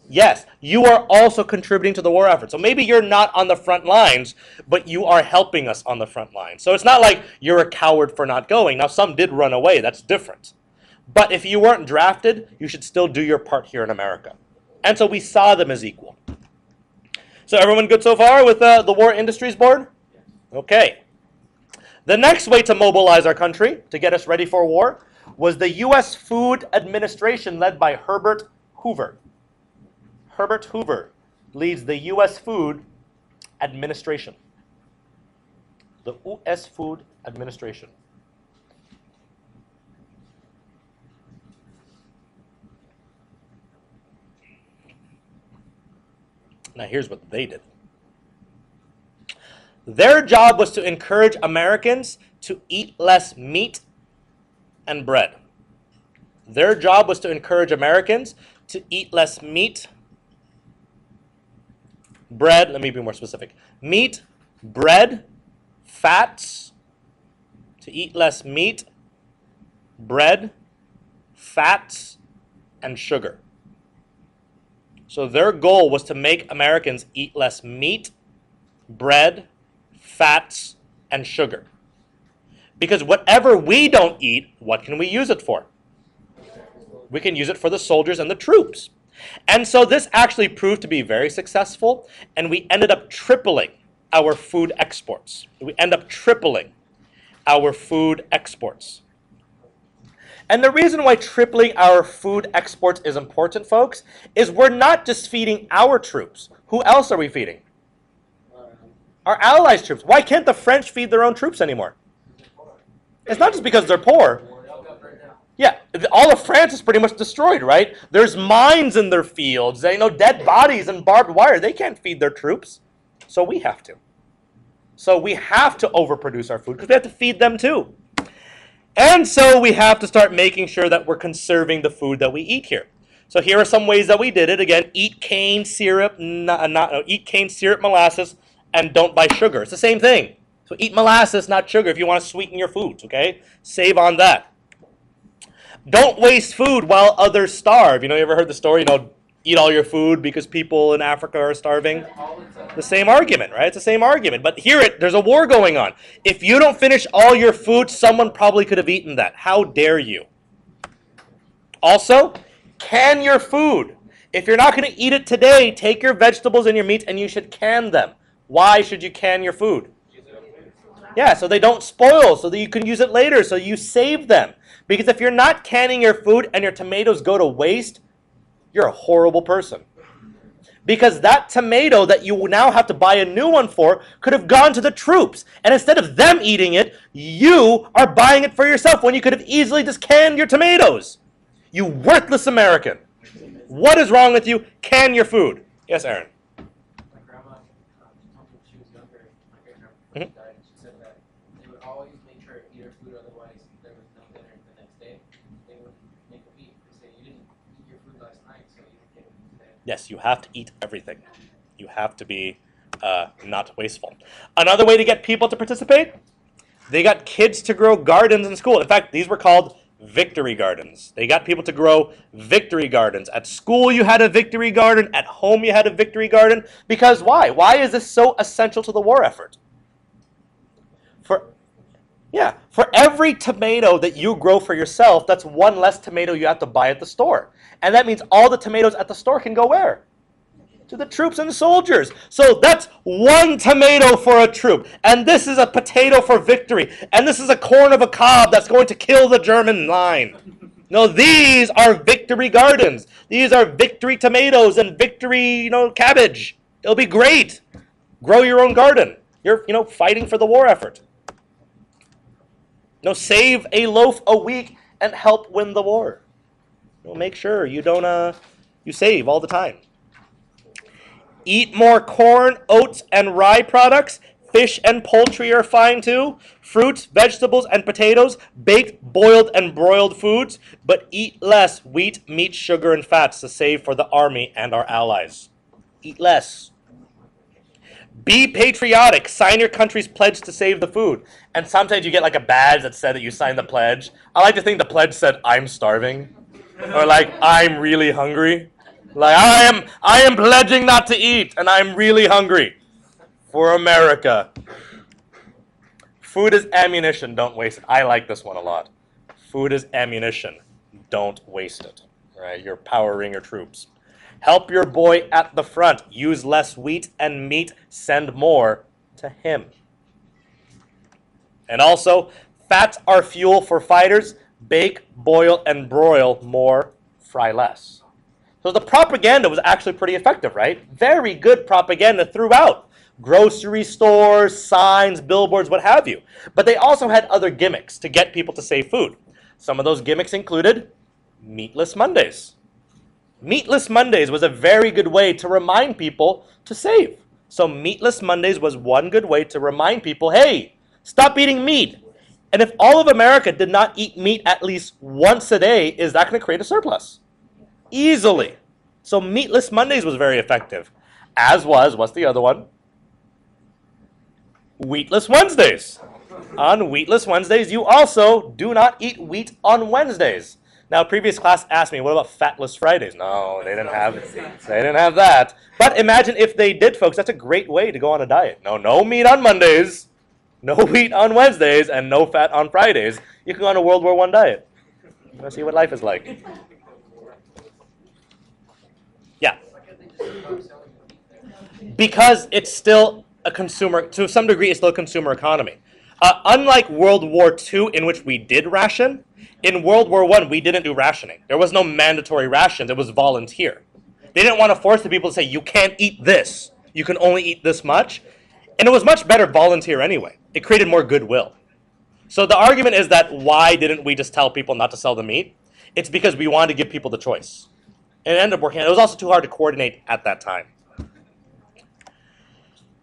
Yes, you are also contributing to the war effort. So maybe you're not on the front lines, but you are helping us on the front lines. So it's not like you're a coward for not going. Now, some did run away. That's different. But if you weren't drafted, you should still do your part here in America. And so we saw them as equal. So everyone good so far with the War Industries Board? Okay. The next way to mobilize our country to get us ready for war was the U.S. Food Administration led by Herbert Hoover. Herbert Hoover leads the U.S. Food Administration. The U.S. Food Administration. Now here's what they did. Their job was to encourage Americans to eat less meat and bread. Their job was to encourage Americans to eat less meat, bread, let me be more specific. Meat, bread, fats, to eat less meat, bread, fats, and sugar. So their goal was to make Americans eat less meat, bread, fats, and sugar. Because whatever we don't eat, what can we use it for? We can use it for the soldiers and the troops. And so this actually proved to be very successful, and we ended up tripling our food exports. We end up tripling our food exports. And the reason why tripling our food exports is important, folks, is we're not just feeding our troops. Who else are we feeding? Our allies' troops. Why can't the French feed their own troops anymore? It's not just because they're poor. Yeah, all of France is pretty much destroyed, right? There's mines in their fields, dead bodies and barbed wire. They can't feed their troops, so we have to. So we have to overproduce our food because we have to feed them too. And so we have to start making sure that we're conserving the food that we eat here. So here are some ways that we did it. Again, eat cane syrup, eat cane syrup, molasses, and don't buy sugar. It's the same thing. So eat molasses, not sugar, if you want to sweeten your foods, okay? Save on that. Don't waste food while others starve. You ever heard the story, eat all your food because people in Africa are starving? The same argument, right? It's the same argument. But there's a war going on. If you don't finish all your food, someone probably could have eaten that. How dare you? Also, can your food. If you're not going to eat it today, take your vegetables and your meat and you should can them. Why should you can your food? Yeah, so they don't spoil, so that you can use it later, so you save them. Because if you're not canning your food and your tomatoes go to waste, you're a horrible person. Because that tomato that you now have to buy a new one for could have gone to the troops. And instead of them eating it, you are buying it for yourself when you could have easily just canned your tomatoes. You worthless American. What is wrong with you? Can your food. Yes, Aaron. My grandma, when she was younger, my great-grandma died, and she said that they would always make her eat her food, otherwise there was no dinner the next day. They would make her eat. They say, you didn't eat your food last night, so you didn't get it today. Yes, you have to eat everything. You have to be not wasteful. Another way to get people to participate, they got kids to grow gardens in school. In fact, these were called victory gardens. They got people to grow victory gardens. At school you had a victory garden. At home you had a victory garden. Because why? Why is this so essential to the war effort? For every tomato that you grow for yourself, that's one less tomato you have to buy at the store. And that means all the tomatoes at the store can go where? To the troops and the soldiers. So that's one tomato for a troop. And this is a potato for victory. And this is a corn of a cob that's going to kill the German line. No, these are victory gardens. These are victory tomatoes and victory, cabbage. It'll be great. Grow your own garden. You're, fighting for the war effort. Save a loaf a week and help win the war. Make sure you don't, you save all the time. Eat more corn, oats, and rye products. Fish and poultry are fine too. Fruits, vegetables, and potatoes. Baked, boiled, and broiled foods. But eat less wheat, meat, sugar, and fats to save for the army and our allies. Eat less. Be patriotic. Sign your country's pledge to save the food. And sometimes you get like a badge that said that you signed the pledge. I like to think the pledge said, I'm starving. Or like, I'm really hungry. Like, I am pledging not to eat, and I'm really hungry for America. Food is ammunition, don't waste it. I like this one a lot. Food is ammunition, don't waste it. Right, you're powering your troops. Help your boy at the front. Use less wheat and meat, send more to him. And also, fats are fuel for fighters. Bake, boil, and broil more, fry less. So the propaganda was actually pretty effective, right? Very good propaganda throughout. Grocery stores, signs, billboards, what have you. But they also had other gimmicks to get people to save food. Some of those gimmicks included Meatless Mondays. Meatless Mondays was a very good way to remind people to save. So Meatless Mondays was one good way to remind people, hey, stop eating meat. And if all of America did not eat meat at least once a day, is that going to create a surplus? Easily. So Meatless Mondays was very effective. As was, what's the other one? Wheatless Wednesdays. On Wheatless Wednesdays, you also do not eat wheat on Wednesdays. Now, previous class asked me, what about Fatless Fridays? No, they didn't have that. But imagine if they did, folks. That's a great way to go on a diet. No meat on Mondays, no wheat on Wednesdays, and no fat on Fridays. You can go on a World War I diet. Let's see what life is like. Yeah. Because it's still a consumer, to some degree, it's still a consumer economy. Unlike World War II, in which we did ration, in World War I, we didn't do rationing. There was no mandatory rations. It was volunteer. They didn't want to force the people to say, you can't eat this. You can only eat this much. And it was much better volunteer anyway. It created more goodwill. So the argument is that why didn't we just tell people not to sell the meat? It's because we wanted to give people the choice. And it ended up working. It was also too hard to coordinate at that time.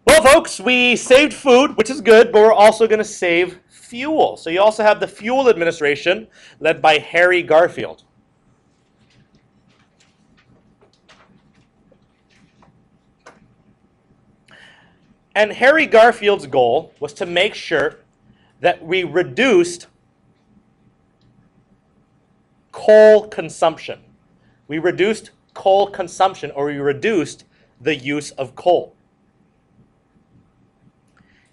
Well, folks, we saved food, which is good, but we're also going to save fuel. So you also have the Fuel Administration, led by Harry Garfield. And Harry Garfield's goal was to make sure that we reduced coal consumption. We reduced coal consumption, or we reduced the use of coal.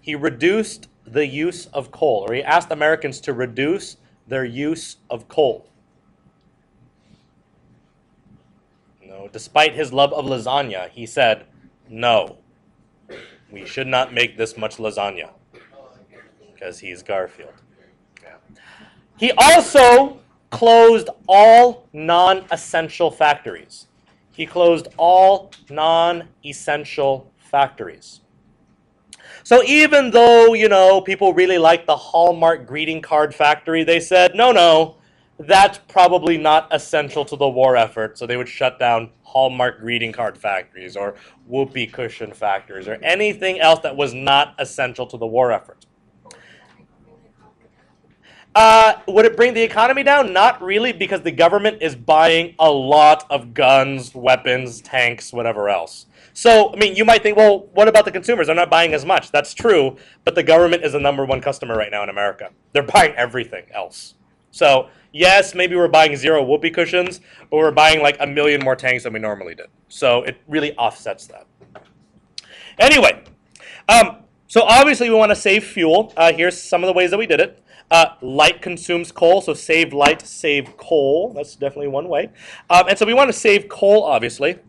He reduced the use of coal, or he asked Americans to reduce their use of coal. No, despite his love of lasagna, he said, no, we should not make this much lasagna, because he's Garfield. Yeah. He also closed all non-essential factories. He closed all non-essential factories. So even though, people really like the Hallmark greeting card factory, they said, no, that's probably not essential to the war effort. So they would shut down Hallmark greeting card factories or whoopee cushion factories or anything else that was not essential to the war effort. Would it bring the economy down? Not really, because the government is buying a lot of guns, weapons, tanks, whatever else. So, you might think, well, what about the consumers? They're not buying as much. That's true, but the government is the #1 customer right now in America. They're buying everything else. So, yes, maybe we're buying 0 whoopee cushions, but we're buying like 1 million more tanks than we normally did. So it really offsets that. Anyway, so obviously we want to save fuel. Here's some of the ways that we did it. Light consumes coal, so save light, save coal. That's definitely one way. And so we want to save coal, obviously.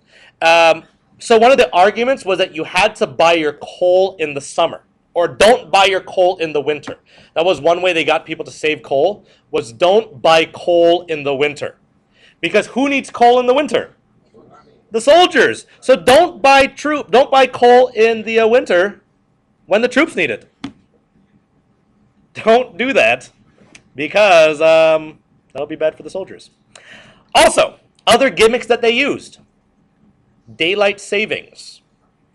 So one of the arguments was that you had to buy your coal in the summer, or don't buy your coal in the winter. That was one way they got people to save coal, was don't buy coal in the winter. Because who needs coal in the winter? The soldiers. So don't buy coal in the winter when the troops need it. Don't do that, because that'll be bad for the soldiers. Also, other gimmicks that they used. Daylight savings.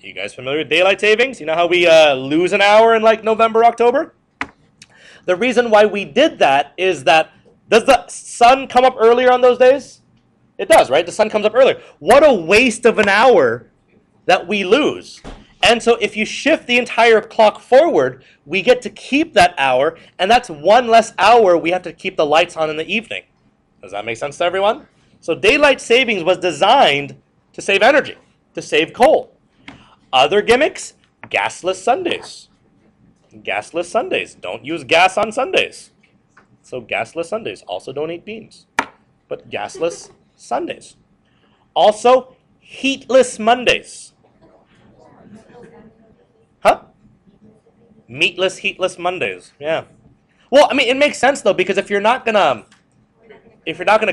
Are you guys familiar with daylight savings? You know how we lose an hour in like November, October? The reason why we did that is that, does the sun come up earlier on those days? It does, right? The sun comes up earlier. What a waste of an hour that we lose. And so if you shift the entire clock forward, we get to keep that hour, and that's one less hour we have to keep the lights on in the evening. Does that make sense to everyone? So daylight savings was designed to save energy, to save coal. Other gimmicks, gasless Sundays. Gasless Sundays. Don't use gas on Sundays. So gasless Sundays. Also don't eat beans. But gasless Sundays. Also, heatless Mondays. Huh? Meatless, heatless Mondays. Yeah. Well, I mean, it makes sense though, because if you're not gonna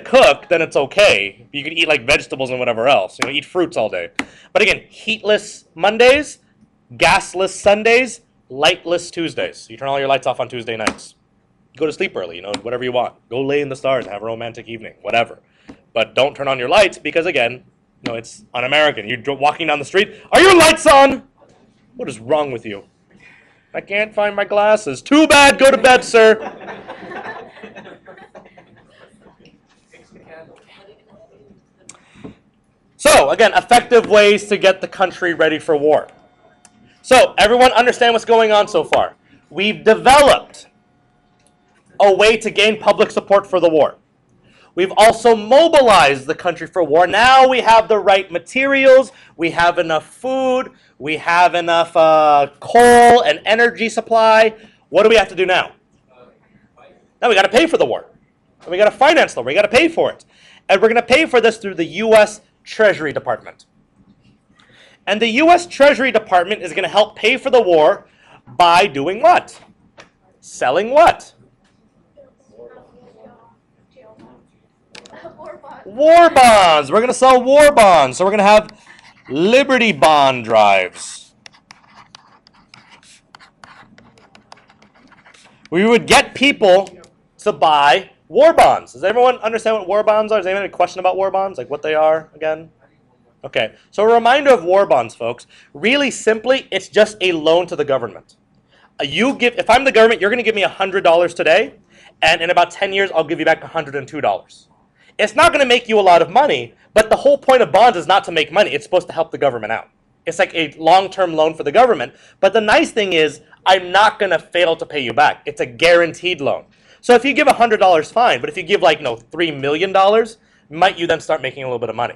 cook, then it's okay. You can eat like vegetables and whatever else. You know, eat fruits all day. But again, heatless Mondays, gasless Sundays, lightless Tuesdays. You turn all your lights off on Tuesday nights. Go to sleep early, you know, whatever you want. Go lay in the stars, have a romantic evening, whatever. But don't turn on your lights because, again, no, it's un-American. You're walking down the street. Are your lights on? What is wrong with you? I can't find my glasses. Too bad. Go to bed, sir. So, again, effective ways to get the country ready for war. So, everyone understand what's going on so far? We've developed a way to gain public support for the war. We've also mobilized the country for war. Now we have the right materials, we have enough food, we have enough coal and energy supply. What do we have to do now? Now we got to pay for the war. And we got to finance the war. We got to pay for it. And we're going to pay for this through the U.S. Treasury Department. And the U.S. Treasury Department is going to help pay for the war by doing what? Selling what? War bonds. We're going to sell war bonds. So we're going to have Liberty Bond drives. We would get people to buy war bonds. Does everyone understand what war bonds are? Does anyone have a question about war bonds? Like what they are again? Okay. So a reminder of war bonds, folks. Really simply, it's just a loan to the government. If I'm the government, you're going to give me $100 today, and in about 10 years, I'll give you back $102. It's not going to make you a lot of money, but the whole point of bonds is not to make money. It's supposed to help the government out. It's like a long-term loan for the government. But the nice thing is, I'm not going to fail to pay you back. It's a guaranteed loan. So if you give $100, fine. But if you give like $3 million, might you then start making a little bit of money?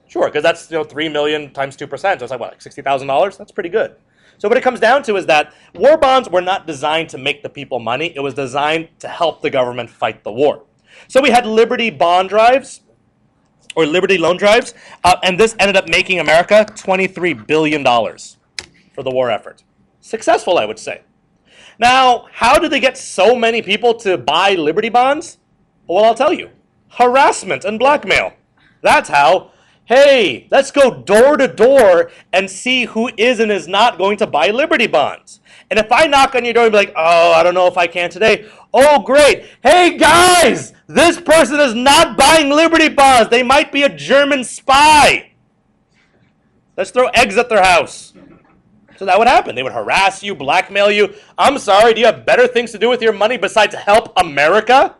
Sure, because that's $3 million times 2%. So it's like what, like $60,000? That's pretty good. So what it comes down to is that war bonds were not designed to make the people money. It was designed to help the government fight the war. So we had Liberty bond drives, or Liberty loan drives, and this ended up making America $23 billion for the war effort. Successful, I would say. Now, how did they get so many people to buy Liberty bonds? Well, I'll tell you. Harassment and blackmail. That's how. Hey, let's go door to door and see who is and is not going to buy Liberty bonds. And if I knock on your door and be like, oh, I don't know if I can today. Oh, great. Hey, guys, this person is not buying Liberty bonds. They might be a German spy. Let's throw eggs at their house. So that would happen. They would harass you, blackmail you. I'm sorry, do you have better things to do with your money besides help America?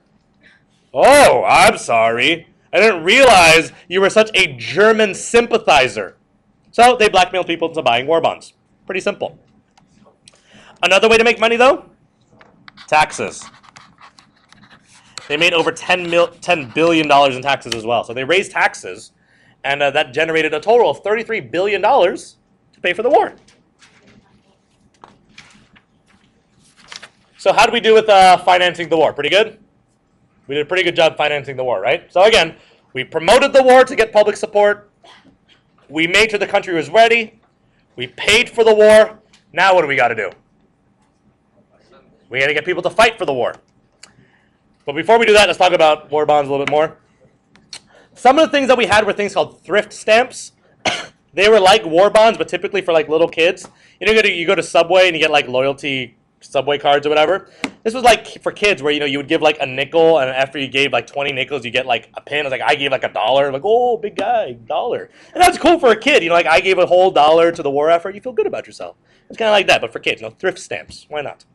Oh, I'm sorry. I didn't realize you were such a German sympathizer. So they blackmailed people into buying war bonds. Pretty simple. Another way to make money, though? Taxes. They made over $10 billion in taxes as well. So they raised taxes, and that generated a total of $33 billion to pay for the war. So how did we do with financing the war? Pretty good? We did a pretty good job financing the war, right? So again, we promoted the war to get public support. We made sure the country was ready. We paid for the war. Now what do we got to do? We got to get people to fight for the war. But before we do that, let's talk about war bonds a little bit more. Some of the things that we had were things called thrift stamps. They were like war bonds, but typically for like little kids. You go to Subway and you get like loyalty Subway cards or whatever. This was like for kids where you would give like a nickel, and after you gave like 20 nickels, you get like a pin. It's like I gave like $1. Like, oh, big guy, $1. And that's cool for a kid. Like I gave a whole $1 to the war effort. You feel good about yourself. It's kind of like that, but for kids. Thrift stamps. Why not?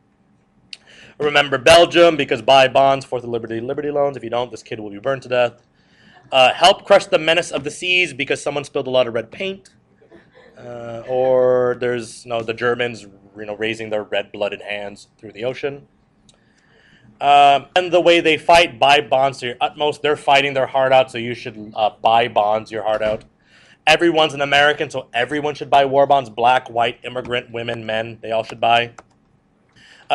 Remember Belgium, because buy bonds, Fourth of Liberty loans. If you don't, this kid will be burned to death. Help crush the menace of the seas, because someone spilled a lot of red paint. Or there's the Germans raising their red-blooded hands through the ocean. And the way they fight, buy bonds to your utmost. They're fighting their heart out, so you should buy bonds your heart out. Everyone's an American, so everyone should buy war bonds. Black, white, immigrant, women, men, they all should buy.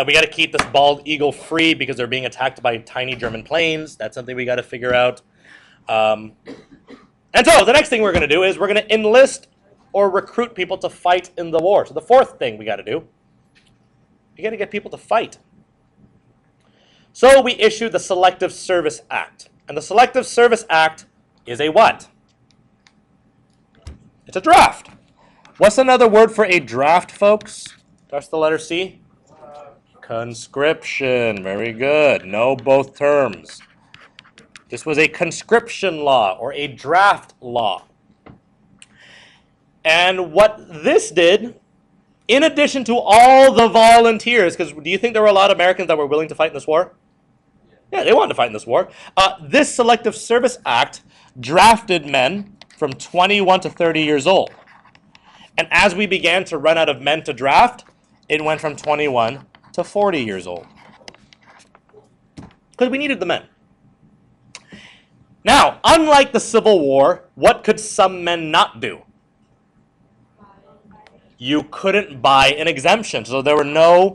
We got to keep this bald eagle free because they're being attacked by tiny German planes. That's something we got to figure out. And so the next thing we're going to do is we're going to enlist or recruit people to fight in the war. So the fourth thing we got to do, you got to get people to fight. So we issued the Selective Service Act. And the Selective Service Act is a what? It's a draft. What's another word for a draft, folks? That's the letter C. Conscription. Very good. Know both terms. This was a conscription law or a draft law. And what this did, in addition to all the volunteers, because do you think there were a lot of Americans that were willing to fight in this war? Yeah, they wanted to fight in this war. This Selective Service Act drafted men from 21 to 30 years old. And as we began to run out of men to draft, it went from 21 to 40 years old. Because we needed the men. Now, unlike the Civil War, what could some men not do? You couldn't buy an exemption. So there were no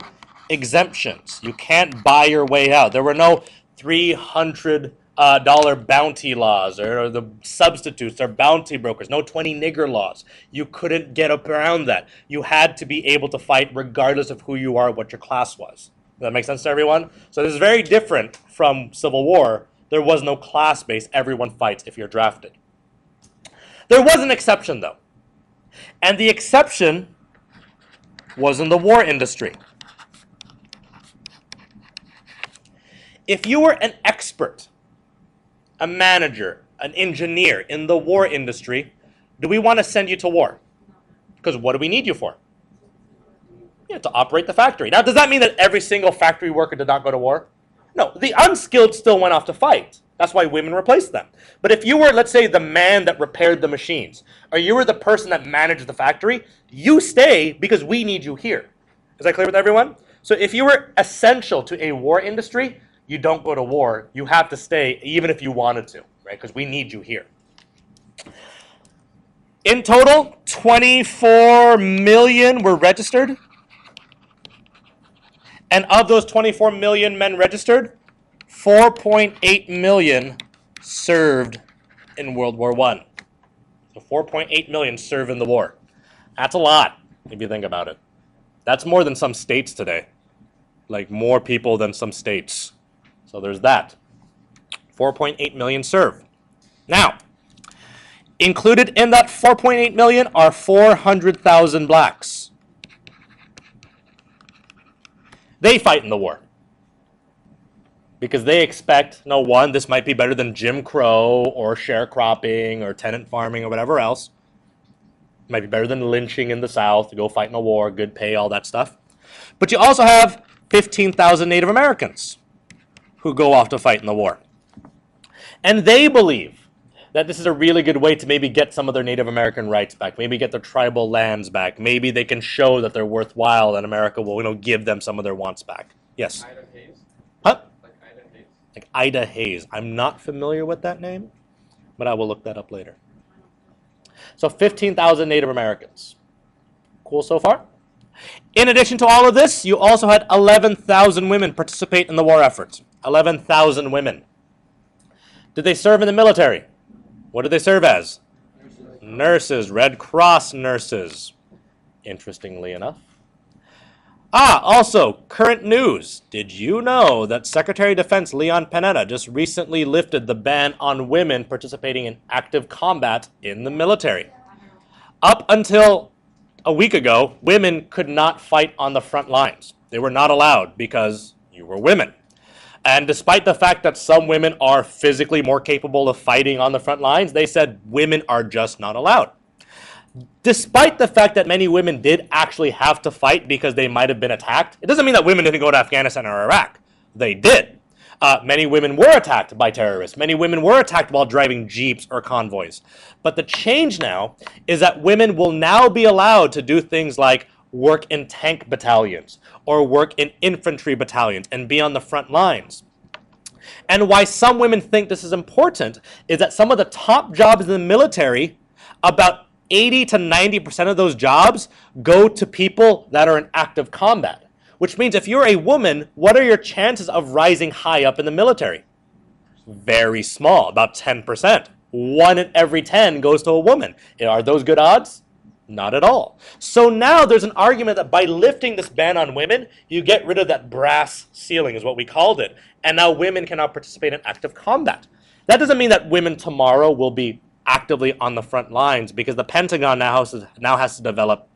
exemptions. You can't buy your way out. There were no $300 bounty laws or the substitutes or bounty brokers. No 20 nigger laws. You couldn't get up around that. You had to be able to fight regardless of who you are, what your class was. Does that make sense to everyone? So this is very different from Civil War. There was no class base. Everyone fights if you're drafted. There was an exception, though. And the exception was in the war industry. If you were an expert, a manager, an engineer in the war industry, do we want to send you to war? Because what do we need you for? Yeah, to operate the factory. Now, does that mean that every single factory worker did not go to war? No, the unskilled still went off to fight. That's why women replaced them. But if you were, let's say, the man that repaired the machines, or you were the person that managed the factory, you stay because we need you here. Is that clear with everyone? So if you were essential to a war industry, you don't go to war. You have to stay even if you wanted to, right? Because we need you here. In total, 24 million were registered. And of those 24 million men registered, 4.8 million served in World War I. So 4.8 million served in the war. That's a lot, if you think about it. That's more than some states today. Like more people than some states. So there's that. 4.8 million served. Now, included in that 4.8 million are 400,000 blacks. They fight in the war. Because they expect, no, one, this might be better than Jim Crow or sharecropping or tenant farming or whatever else. It might be better than lynching in the South to go fight in a war, good pay, all that stuff. But you also have 15,000 Native Americans who go off to fight in the war. And they believe that this is a really good way to maybe get some of their Native American rights back, maybe get their tribal lands back, maybe they can show that they're worthwhile and America will, give them some of their wants back. Yes? Ida Hayes? Huh? Like Ida Hayes? Like Ida Hayes. I'm not familiar with that name, but I will look that up later. So 15,000 Native Americans. Cool so far? In addition to all of this, you also had 11,000 women participate in the war efforts. 11,000 women. Did they serve in the military? What did they serve as? Nurses, Red Cross nurses. Interestingly enough. Also, current news. Did you know that Secretary of Defense Leon Panetta just recently lifted the ban on women participating in active combat in the military? Up until a week ago, women could not fight on the front lines. They were not allowed because you were women. And despite the fact that some women are physically more capable of fighting on the front lines, they said women are just not allowed. Despite the fact that many women did actually have to fight because they might have been attacked, it doesn't mean that women didn't go to Afghanistan or Iraq. They did. Many women were attacked by terrorists. Many women were attacked while driving jeeps or convoys. But the change now is that women will now be allowed to do things like work in tank battalions or work in infantry battalions and be on the front lines. And why some women think this is important is that some of the top jobs in the military, about 80 to 90% of those jobs go to people that are in active combat. Which means if you're a woman, what are your chances of rising high up in the military? Very small, about 10%. 1 in every 10 goes to a woman. Are those good odds? Not at all. So now there's an argument that by lifting this ban on women, you get rid of that brass ceiling, is what we called it. And now women cannot participate in active combat. That doesn't mean that women tomorrow will be actively on the front lines, because the Pentagon now has to develop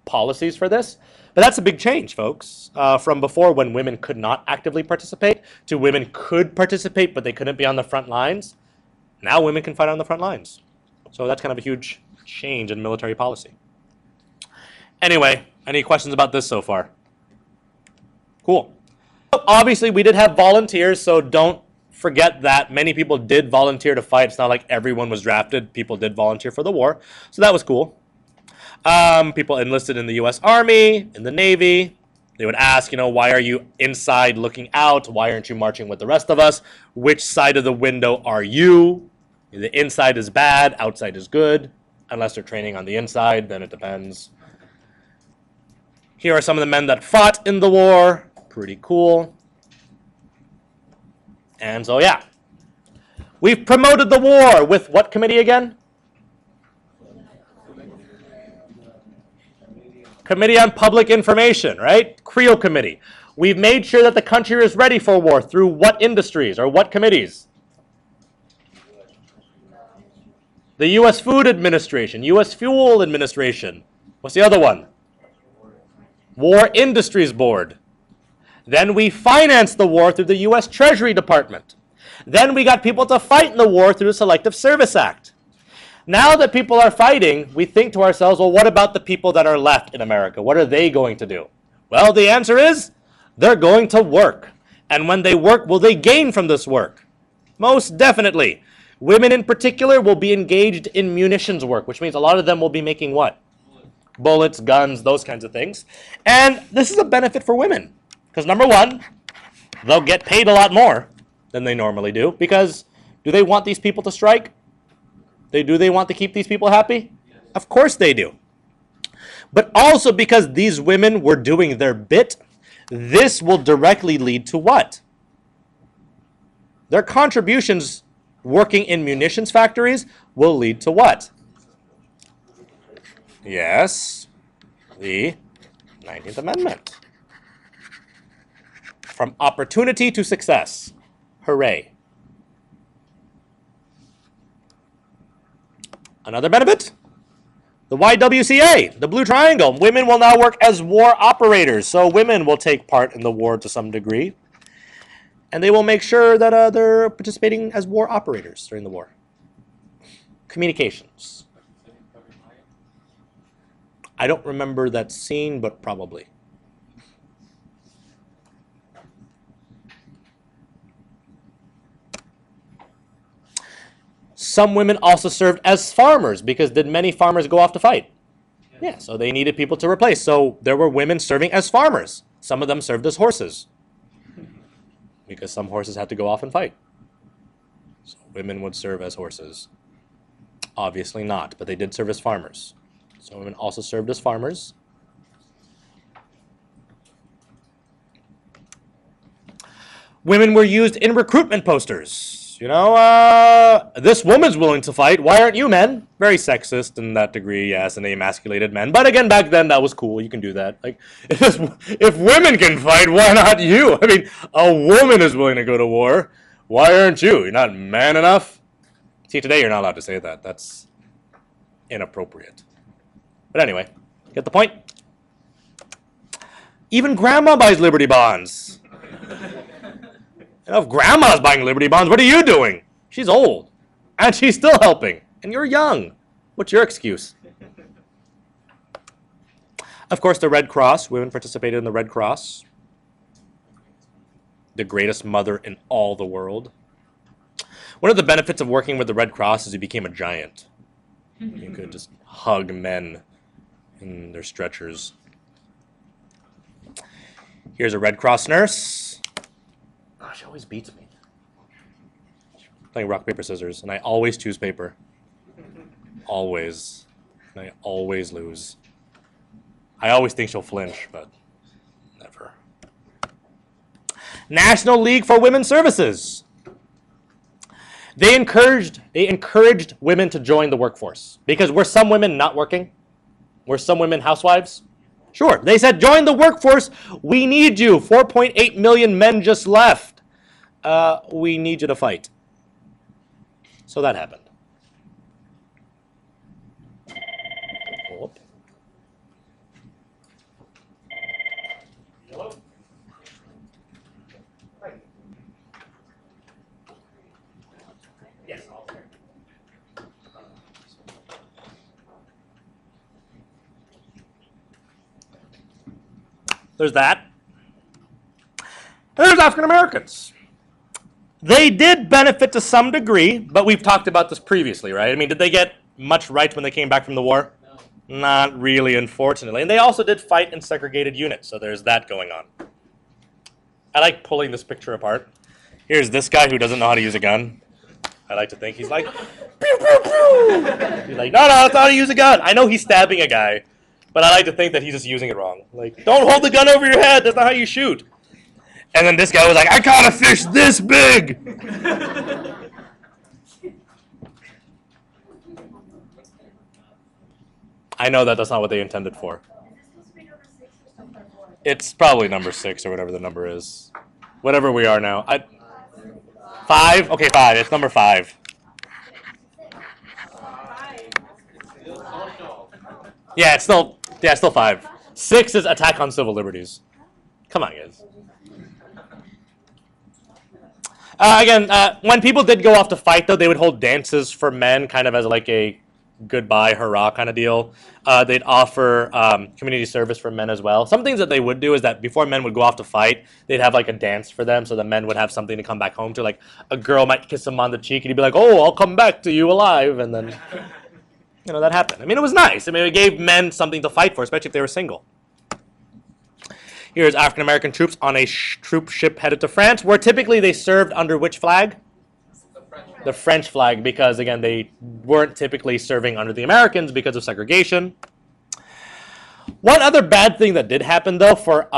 policies for this. But that's a big change, folks, from before when women could not actively participate to women could participate, but they couldn't be on the front lines. Now women can fight on the front lines. So that's kind of a huge change in military policy. Anyway, any questions about this so far? Cool. Obviously, we did have volunteers, so don't forget that many people did volunteer to fight. It's not like everyone was drafted. People did volunteer for the war, so that was cool. People enlisted in the U.S. Army, in the Navy. They would ask, why are you inside looking out? Why aren't you marching with the rest of us? Which side of the window are you? The inside is bad, outside is good. Unless they're training on the inside, then it depends. Here are some of the men that fought in the war. Pretty cool. And so, yeah. We've promoted the war with what committee again? Committee on Public Information, right? CREO Committee. We've made sure that the country is ready for war through what industries or what committees? The U.S. Food Administration, U.S. Fuel Administration. What's the other one? War Industries Board. Then we financed the war through the U.S. Treasury Department. Then we got people to fight in the war through the Selective Service Act. Now that people are fighting, we think to ourselves, well, what about the people that are left in America? What are they going to do? Well, the answer is they're going to work. And when they work, will they gain from this work? Most definitely. Women in particular will be engaged in munitions work, which means a lot of them will be making what? Bullets, guns, those kinds of things. And this is a benefit for women. Because number one, they'll get paid a lot more than they normally do. Because do they want these people to strike? Do they want to keep these people happy? Yes. Of course they do. But also because these women were doing their bit, this will directly lead to what? Their contributions working in munitions factories will lead to what? Yes, the 19th Amendment. From opportunity to success. Hooray. Another benefit? The YWCA, the Blue Triangle. Women will now work as war operators. So women will take part in the war to some degree. And they will make sure that they're participating as war operators during the war. Communications. I don't remember that scene, but probably. Some women also served as farmers, because did many farmers go off to fight? Yeah, so they needed people to replace. So there were women serving as farmers. Some of them served as horses, because some horses had to go off and fight. So women would serve as horses. Obviously not, but they did serve as farmers. So women also served as farmers. Women were used in recruitment posters. This woman's willing to fight. Why aren't you men? Very sexist in that degree, yes, and they emasculated men. But again, back then, that was cool. You can do that. Like, if women can fight, why not you? I mean, a woman is willing to go to war. Why aren't you? You're not man enough? See, today you're not allowed to say that. That's inappropriate. But anyway, get the point? Even grandma buys Liberty bonds. If grandma's buying Liberty bonds, what are you doing? She's old, and she's still helping, and you're young. What's your excuse? Of course, the Red Cross. Women participated in the Red Cross. The greatest mother in all the world. One of the benefits of working with the Red Cross is you became a giant. You could just hug men in their stretchers. Here's a Red Cross nurse. Oh, she always beats me. Playing rock, paper, scissors, and I always choose paper. Always. And I always lose. I always think she'll flinch, but never. National League for Women's Services. They encouraged women to join the workforce. Because were some women not working? Were some women housewives? Sure. They said, join the workforce. We need you. 4.8 million men just left. We need you to fight. So that happened. There's that. And there's African Americans. They did benefit to some degree, but we've talked about this previously, right? I mean, did they get much rights when they came back from the war? No. Not really, unfortunately. And they also did fight in segregated units, so there's that going on. I like pulling this picture apart. Here's this guy who doesn't know how to use a gun. I like to think he's like, pew, pew, pew. He's like, no, that's not how to use a gun. I know he's stabbing a guy. But I like to think that he's just using it wrong. Like, don't hold the gun over your head. That's not how you shoot. And then this guy was like, I caught a fish this big. I know that that's not what they intended for. It's probably number 6 or whatever the number is. Whatever we are now. 5? Okay, 5. It's number 5. Yeah, it's still 5. 6 is attack on civil liberties. Come on, guys. Again, when people did go off to fight, though, they would hold dances for men, kind of as like a goodbye, hurrah kind of deal. They'd offer community service for men as well. Some things that they would do is that before men would go off to fight, they'd have like a dance for them, so the men would have something to come back home to. Like a girl might kiss him on the cheek, and he'd be like, "Oh, I'll come back to you alive," and then. You know, that happened. I mean, it was nice. I mean, it gave men something to fight for, especially if they were single. Here's African-American troops on a troop ship headed to France, where typically they served under which flag? The French flag, because, again, they weren't typically serving under the Americans because of segregation. One other bad thing that did happen, though, for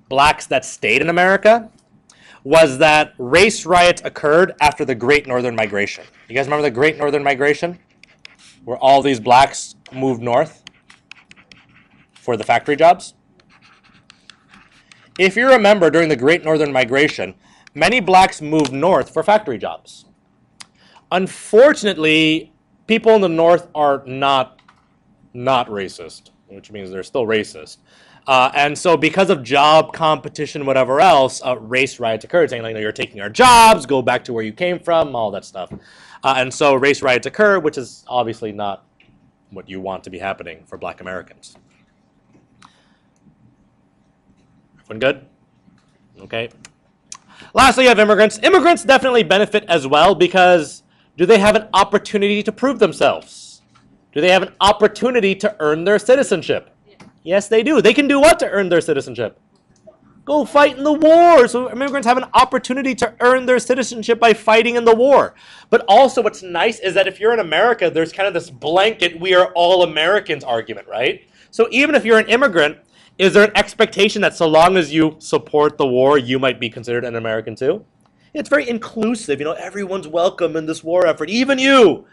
blacks that stayed in America was that race riots occurred after the Great Northern Migration. You guys remember the Great Northern Migration? Where all these blacks moved north for the factory jobs. If you remember, during the Great Northern Migration, many blacks moved north for factory jobs. Unfortunately, people in the north are not racist, which means they're still racist. And so because of job competition, whatever else, race riots occurred, saying, like, you're taking our jobs, go back to where you came from, all that stuff. And so race riots occur, which is obviously not what you want to be happening for black Americans. Everyone good? Okay. Lastly, you have immigrants. Immigrants definitely benefit as well because do they have an opportunity to prove themselves? Do they have an opportunity to earn their citizenship? Yes, they do. They can do what to earn their citizenship? Go fight in the war. So immigrants have an opportunity to earn their citizenship by fighting in the war. But also what's nice is that if you're in America, there's kind of this blanket, we are all Americans argument, right? So even if you're an immigrant, is there an expectation that so long as you support the war, you might be considered an American too? It's very inclusive. You know, everyone's welcome in this war effort. Even you,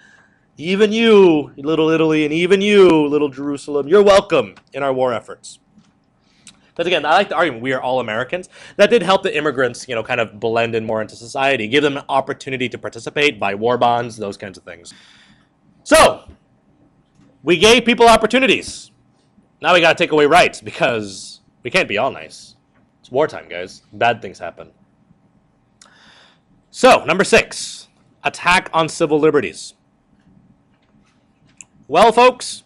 little Italy, and even you, little Jerusalem, you're welcome in our war efforts. Because again, I like the argument, we are all Americans. That did help the immigrants, you know, kind of blend in more into society, give them an opportunity to participate, buy war bonds, those kinds of things. So, we gave people opportunities. Now we got to take away rights because we can't be all nice. It's wartime, guys. Bad things happen. So, number 6, attack on civil liberties. Well, folks,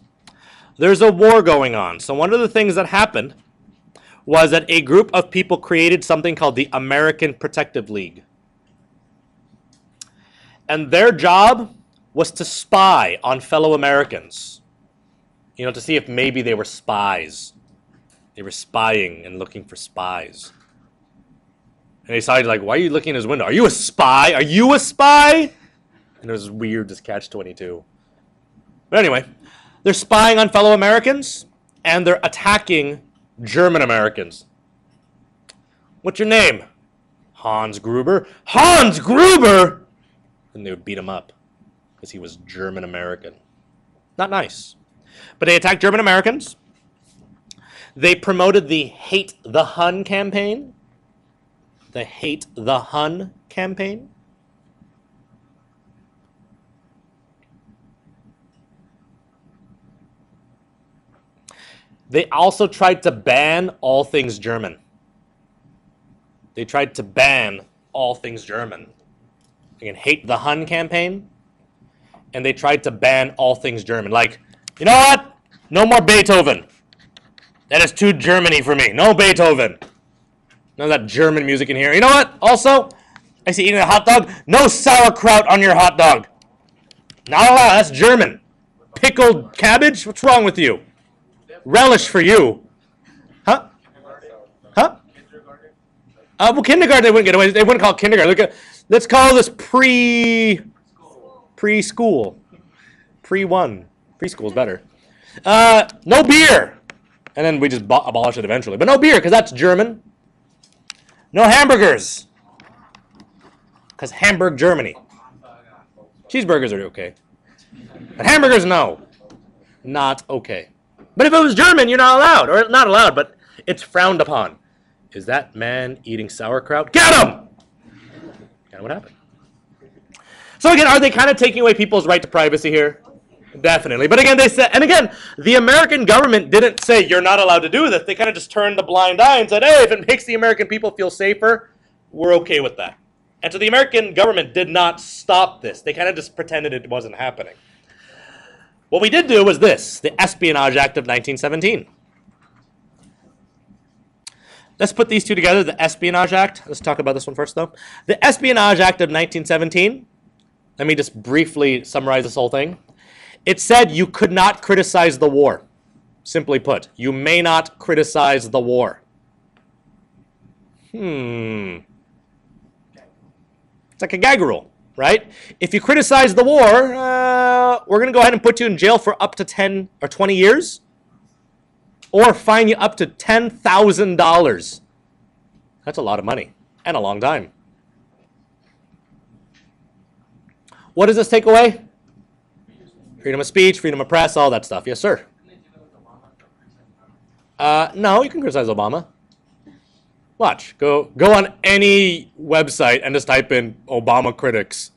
there's a war going on. So one of the things that happened was that a group of people created something called the American Protective League. And their job was to spy on fellow Americans. You know, to see if maybe they were spies. They were spying and looking for spies. And they decided, like, why are you looking in his window? Are you a spy? Are you a spy? And it was weird, this catch-22. But anyway, They're spying on fellow Americans, and they're attacking German Americans. What's your name? Hans Gruber. Hans Gruber! And they would beat him up because he was German American. Not nice. But they attacked German Americans. They promoted the Hate the Hun campaign. The Hate the Hun campaign. They also tried to ban all things German. They tried to ban all things German. Again, Hate the Hun campaign. And they tried to ban all things German. Like, you know what? No more Beethoven. That is too Germany for me. No Beethoven. None of that German music in here. You know what? Also, I see eating a hot dog. No sauerkraut on your hot dog. Not allowed. That's German. Pickled cabbage? What's wrong with you? Relish for you. Huh? Huh? Well, kindergarten they wouldn't get away. They wouldn't call it kindergarten. Let's call this preschool. Pre-1. Preschool is better. No beer. And then we just abolish it eventually. But no beer, because that's German. No hamburgers. Because Hamburg, Germany. Cheeseburgers are okay. But hamburgers, no. Not okay. But if it was German, you're not allowed. Or not allowed, but it's frowned upon. Is that man eating sauerkraut? Get him! Kind of what happened. So again, are they kind of taking away people's right to privacy here? Definitely. But again, they said, and again, the American government didn't say you're not allowed to do this. They kind of just turned a blind eye and said, hey, if it makes the American people feel safer, we're okay with that. And so the American government did not stop this. They kind of just pretended it wasn't happening. What we did do was this, the Espionage Act of 1917. Let's put these two together, the Espionage Act. Let's talk about this one first, though. The Espionage Act of 1917, let me just briefly summarize this whole thing. It said you could not criticize the war. Simply put, you may not criticize the war. It's like a gag rule, right? If you criticize the war, we're going to go ahead and put you in jail for up to 10 or 20 years, or fine you up to $10,000. That's a lot of money and a long time. What does this take away? Freedom of speech, freedom of press, all that stuff. Yes, sir. No, you can criticize Obama. Watch. Go on any website and just type in Obama critics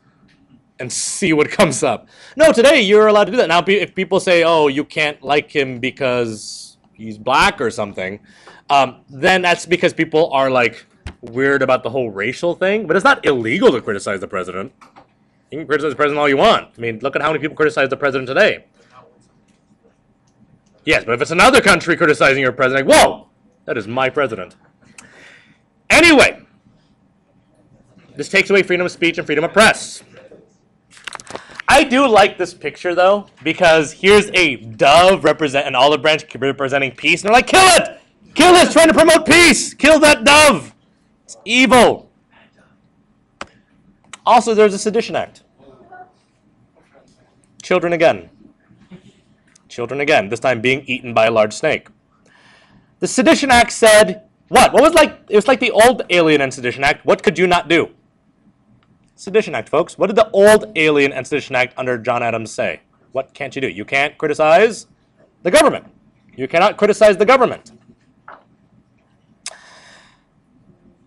and see what comes up. No, today you're allowed to do that. Now, if people say, oh, you can't like him because he's black or something, then that's because people are like weird about the whole racial thing. But it's not illegal to criticize the president. You can criticize the president all you want. I mean, look at how many people criticize the president today. Yes, but if it's another country criticizing your president, whoa, that is my president. Anyway, this takes away freedom of speech and freedom of press. I do like this picture, though, because here's a dove an olive branch representing peace, and they're like, kill it! Kill it! It's trying to promote peace! Kill that dove! It's evil. Also, there's a Sedition Act. Children again. Children again, this time being eaten by a large snake. The Sedition Act said, what? It was like the old Alien and Sedition Act. What could you not do? Sedition Act, folks. What did the old Alien and Sedition Act under John Adams say? What can't you do? You can't criticize the government. You cannot criticize the government.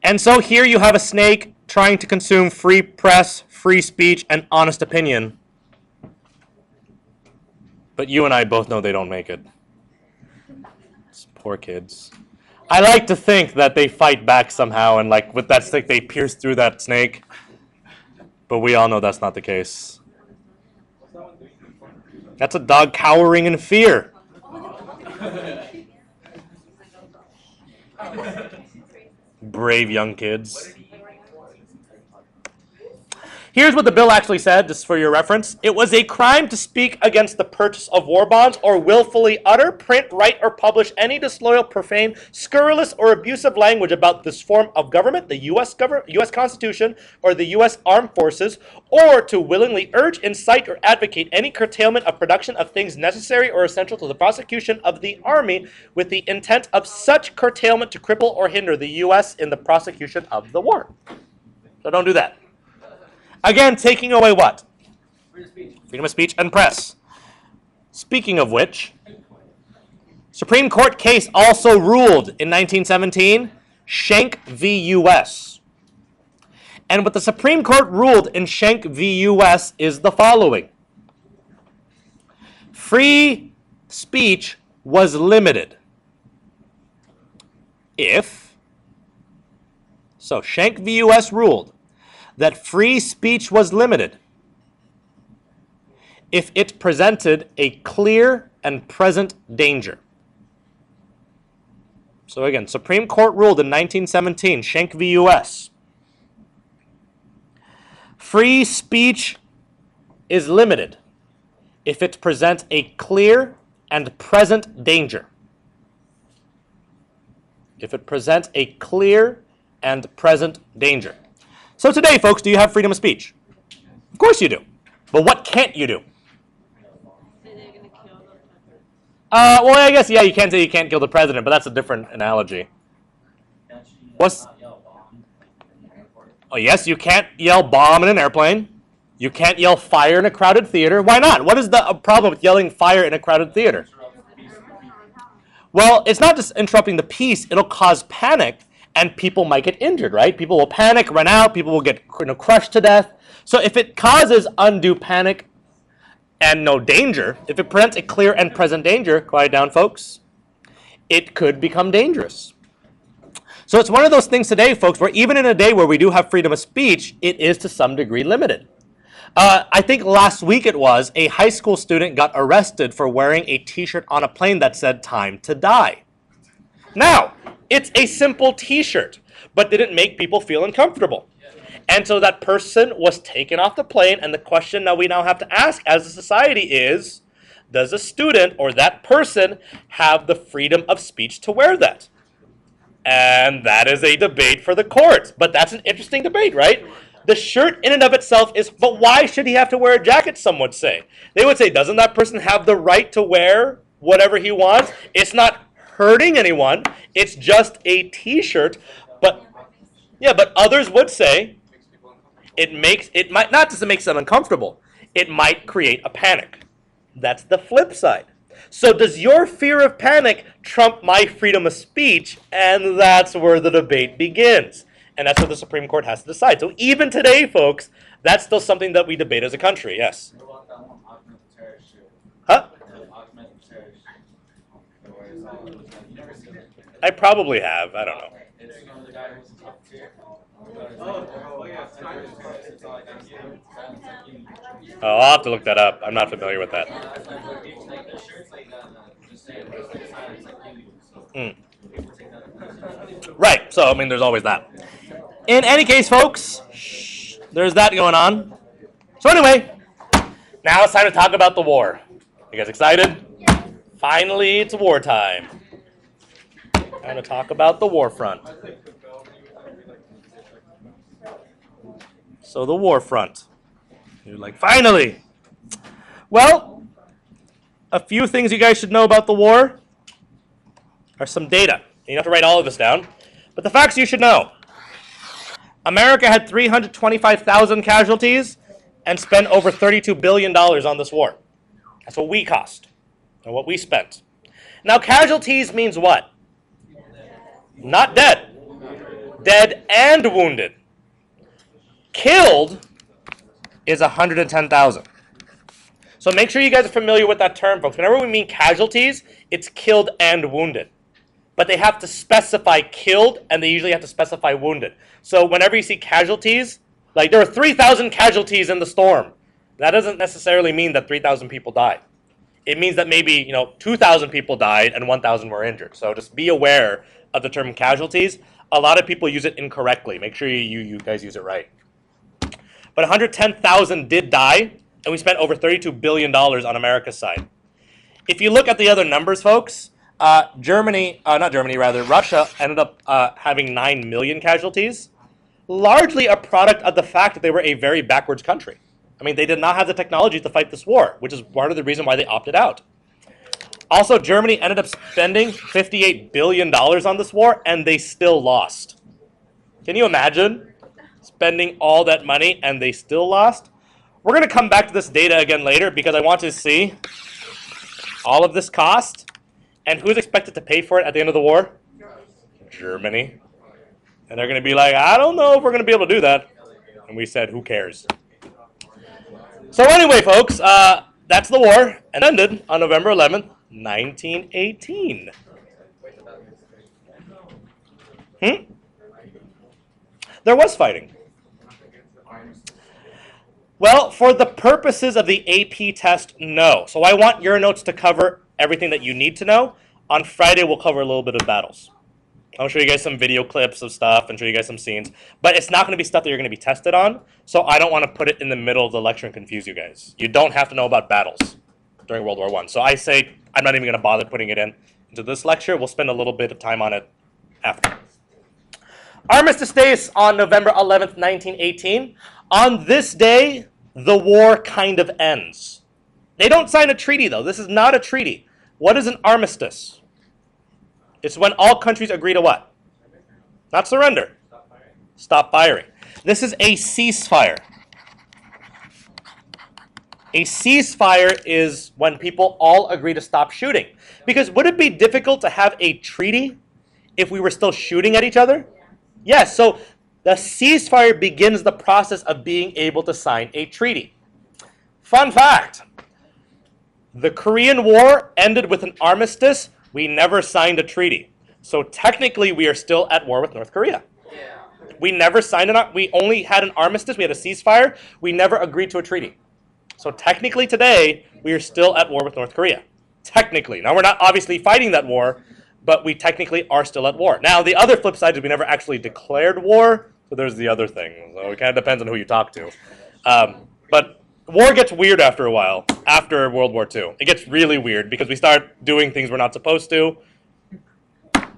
And so here you have a snake trying to consume free press, free speech, and honest opinion. But you and I both know they don't make it. It's poor kids. I like to think that they fight back somehow, and like with that stick they pierce through that snake. But we all know that's not the case. That's a dog cowering in fear. Brave young kids. Here's what the bill actually said, just for your reference. It was a crime to speak against the purchase of war bonds or willfully utter, print, write, or publish any disloyal, profane, scurrilous, or abusive language about this form of government, the U.S. Constitution, or the U.S. Armed Forces, or to willingly urge, incite, or advocate any curtailment of production of things necessary or essential to the prosecution of the Army with the intent of such curtailment to cripple or hinder the U.S. in the prosecution of the war. So don't do that. Again, taking away what? Freedom of speech and press. Speaking of which, Supreme Court case also ruled in 1917, Schenck v. U.S. And what the Supreme Court ruled in Schenck v. U.S. is the following. Free speech was limited if, so Schenck v. U.S. ruled that free speech was limited if it presented a clear and present danger. So again, Supreme Court ruled in 1917, Schenck v. U.S. Free speech is limited if it presents a clear and present danger. If it presents a clear and present danger. So today, folks, do you have freedom of speech? Of course you do. But what can't you do? Well, I guess, yeah, you can say you can't kill the president, but that's a different analogy. What's... Oh, yes, you can't yell bomb in an airplane. You can't yell fire in a crowded theater. Why not? What is the problem with yelling fire in a crowded theater? Well, it's not just interrupting the peace. It'll cause panic. And people might get injured, right? People will panic, run out. People will get crushed to death. So if it causes undue panic and no danger, if it presents a clear and present danger, quiet down, folks, it could become dangerous. So it's one of those things today, folks, where even in a day where we do have freedom of speech, it is to some degree limited. I think last week it was, a high school student got arrested for wearing a t-shirt on a plane that said "Time to Die." Now, it's a simple t-shirt, but did it make people feel uncomfortable? And so that person was taken off the plane, and the question that we now have to ask as a society is, does a student or that person have the freedom of speech to wear that? And that is a debate for the courts, but that's an interesting debate, right? The shirt in and of itself is, but why should he have to wear a jacket, some would say? They would say, doesn't that person have the right to wear whatever he wants? It's not hurting anyone. It's just a t-shirt. But yeah, but others would say it might not just makes it uncomfortable. It might create a panic. That's the flip side. So does your fear of panic trump my freedom of speech? And that's where the debate begins. And that's what the Supreme Court has to decide. So even today, folks, that's still something that we debate as a country. Yes. Huh? I probably have. I don't know. Oh, I'll have to look that up. I'm not familiar with that. Right. So, I mean, there's always that. In any case, folks, there's that going on. So anyway, now it's time to talk about the war. You guys excited? Finally, it's wartime. Time to talk about the war front. So the war front. You're like, finally! Well, a few things you guys should know about the war are some data. You don't have to write all of this down, but the facts you should know. America had 325,000 casualties and spent over $32 billion on this war. That's what we cost, and what we spent. Now, casualties means what? Not dead. Dead and wounded. Killed is 110,000. So make sure you guys are familiar with that term, folks. Whenever we mean casualties, it's killed and wounded. But they have to specify killed, and they usually have to specify wounded. So whenever you see casualties, like there were 3,000 casualties in the storm, that doesn't necessarily mean that 3,000 people died. It means that maybe 2,000 people died and 1,000 were injured. So just be aware of the term casualties. A lot of people use it incorrectly. Make sure you guys use it right. But 110,000 did die, and we spent over $32 billion on America's side. If you look at the other numbers, folks, Russia ended up having 9 million casualties, largely a product of the fact that they were a very backwards country. I mean, they did not have the technology to fight this war, which is part of the reason why they opted out. Also, Germany ended up spending $58 billion on this war, and they still lost. Can you imagine spending all that money and they still lost? We're going to come back to this data again later because I want to see all of this cost and who's expected to pay for it at the end of the war? Germany. And they're going to be like, I don't know if we're going to be able to do that. And we said, who cares? So anyway, folks, that's the war, and ended on November 11th, 1918. There was fighting. Well, for the purposes of the AP test, no. So I want your notes to cover everything that you need to know. On Friday, we'll cover a little bit of battles. I'll show you guys some video clips of stuff and show you guys some scenes. But it's not going to be stuff that you're going to be tested on, so I don't want to put it in the middle of the lecture and confuse you guys. You don't have to know about battles during World War I. So I say I'm not even going to bother putting it into this lecture. We'll spend a little bit of time on it after. Armistice Day is on November 11th, 1918. On this day, the war kind of ends. They don't sign a treaty, though. This is not a treaty. What is an armistice? It's when all countries agree to what? Not surrender. Stop firing. This is a ceasefire. A ceasefire is when people all agree to stop shooting. Because would it be difficult to have a treaty if we were still shooting at each other? Yes, so the ceasefire begins the process of being able to sign a treaty. Fun fact, the Korean War ended with an armistice. We never signed a treaty. So technically, we are still at war with North Korea. We never signed we only had an armistice. We had a ceasefire. We never agreed to a treaty. So technically today, we are still at war with North Korea. Technically. Now, we're not obviously fighting that war, but we technically are still at war. Now, the other flip side is we never actually declared war, so there's the other thing. So it kind of depends on who you talk to. But war gets weird after a while, after World War II. It gets really weird because we start doing things we're not supposed to.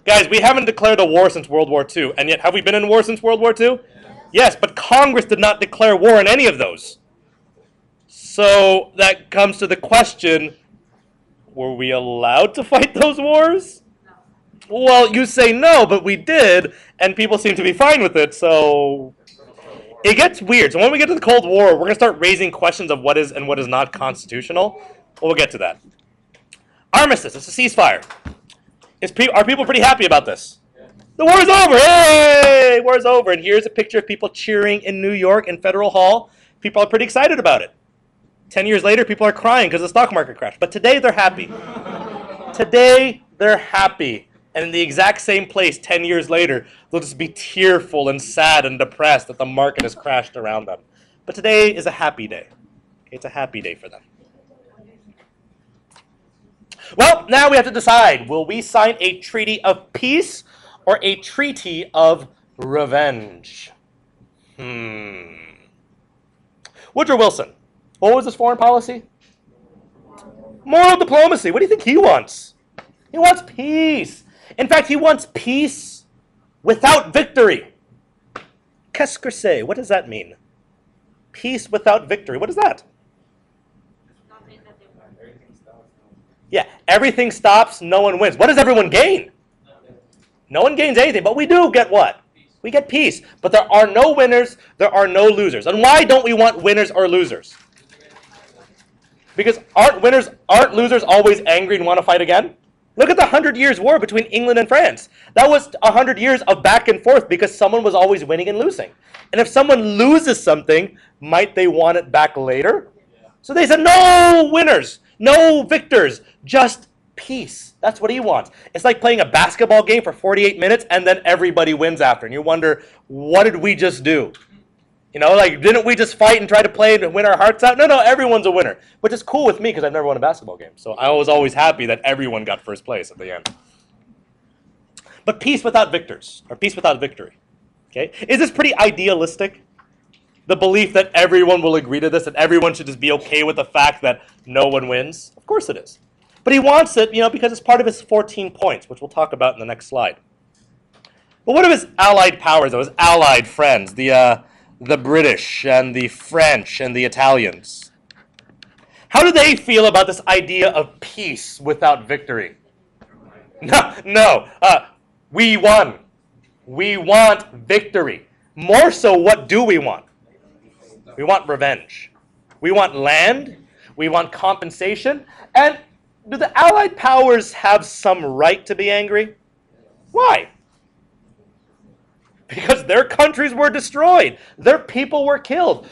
Guys, we haven't declared a war since World War II, and yet have we been in war since World War II? Yes, but Congress did not declare war in any of those. So that comes to the question, were we allowed to fight those wars? Well, you say no, but we did, and people seem to be fine with it, so it gets weird. So when we get to the Cold War, we're going to start raising questions of what is and what is not constitutional. We'll get to that. Armistice, it's a ceasefire. Are people pretty happy about this? The war is over! Hey! War is over. And here's a picture of people cheering in New York in Federal Hall. People are pretty excited about it. 10 years later, people are crying because the stock market crashed. But today, they're happy. Today, they're happy. And in the exact same place 10 years later, they'll just be tearful and sad and depressed that the market has crashed around them. But today is a happy day. It's a happy day for them. Well, now we have to decide, will we sign a treaty of peace or a treaty of revenge? Woodrow Wilson, what was his foreign policy? Moral diplomacy. What do you think he wants? He wants peace. In fact, he wants peace without victory. Qu'est-ce que c'est? What does that mean? Peace without victory. What is that? Yeah, everything stops, no one wins. What does everyone gain? No one gains anything, but we do get what? We get peace. But there are no winners, there are no losers. And why don't we want winners or losers? Because aren't losers always angry and want to fight again? Look at the 100 Years' War between England and France. That was 100 years of back and forth because someone was always winning and losing. And if someone loses something, might they want it back later? So they said, no winners, no victors, just peace. That's what he wants. It's like playing a basketball game for 48 minutes and then everybody wins after. And you wonder, what did we just do? You know, like, didn't we just fight and try to play and win our hearts out? No, everyone's a winner. Which is cool with me because I've never won a basketball game. So I was always happy that everyone got first place at the end. But peace without victors, or peace without victory. Okay? Is this pretty idealistic? the belief that everyone will agree to this, that everyone should just be okay with the fact that no one wins? Of course it is. But he wants it, because it's part of his 14 points, which we'll talk about in the next slide. But what of his allied powers, though, his allied friends, the British and the French and the Italians? How do they feel about this idea of peace without victory? No. We won. We want victory. More so, what do we want? We want revenge. We want land. We want compensation. And do the Allied powers have some right to be angry? Why? Because their countries were destroyed. Their people were killed.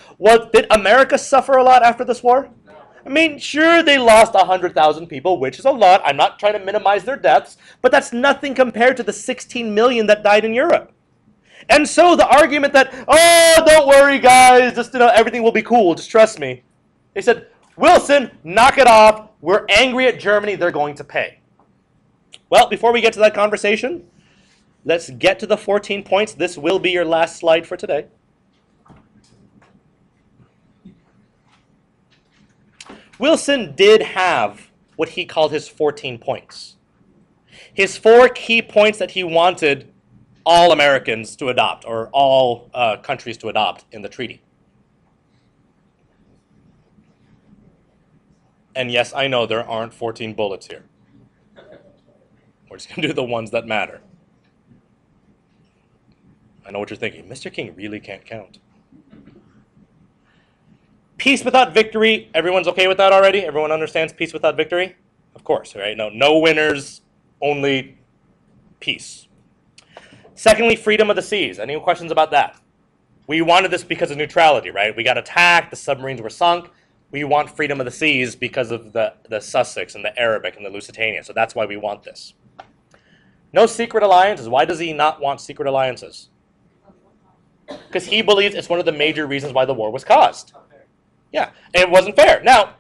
Did America suffer a lot after this war? I mean, sure, they lost 100,000 people, which is a lot. I'm not trying to minimize their deaths, but that's nothing compared to the 16 million that died in Europe. And so the argument that, oh, don't worry, guys, just everything will be cool, just trust me. They said, Wilson, knock it off. We're angry at Germany. They're going to pay. Well, before we get to that conversation, let's get to the 14 points. This will be your last slide for today. Wilson did have what he called his 14 points. His 4 key points that he wanted all Americans to adopt, or all countries to adopt in the treaty. And yes, I know there aren't 14 bullets here. We're just going to do the ones that matter. I know what you're thinking. Mr. King really can't count. Peace without victory. Everyone's okay with that already? Everyone understands peace without victory? Of course, right? No winners, only peace. Secondly, freedom of the seas. Any questions about that? We wanted this because of neutrality, right? We got attacked, the submarines were sunk. We want freedom of the seas because of the Sussex and the Arabic and the Lusitania. So that's why we want this. No secret alliances. Why does he not want secret alliances? Because he believes it's one of the major reasons why the war was caused. Yeah, it wasn't fair. Now,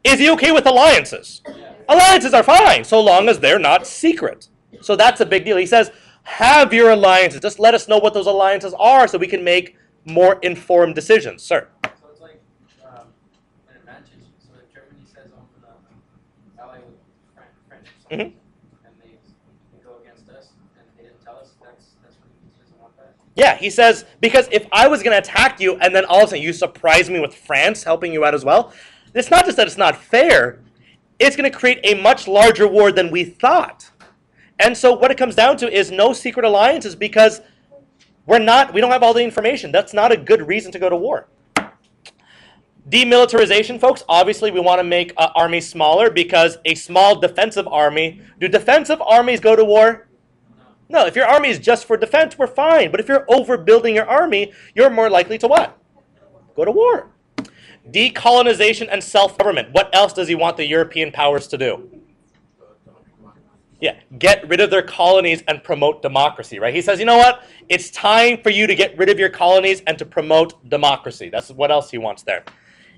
is he okay with alliances? Alliances are fine, so long as they're not secret. So that's a big deal. He says, have your alliances. Just let us know what those alliances are so we can make more informed decisions. Sir? So it's like an advantage. So if Germany says, I'm going to ally with French or something, and they go against us, and they didn't tell us, that's what he doesn't want that. Yeah, he says, because if I was going to attack you and then all of a sudden you surprise me with France helping you out as well, it's not just that it's not fair, it's going to create a much larger war than we thought. And so what it comes down to is no secret alliances because we don't have all the information. That's not a good reason to go to war. Demilitarization, folks, obviously we want to make armies smaller because a small defensive army, do defensive armies go to war? No, if your army is just for defense, we're fine. But if you're overbuilding your army, you're more likely to what? Go to war. Decolonization and self-government. What else does he want the European powers to do? Yeah, get rid of their colonies and promote democracy, right? He says, you know what? It's time for you to get rid of your colonies and to promote democracy. That's what else he wants there.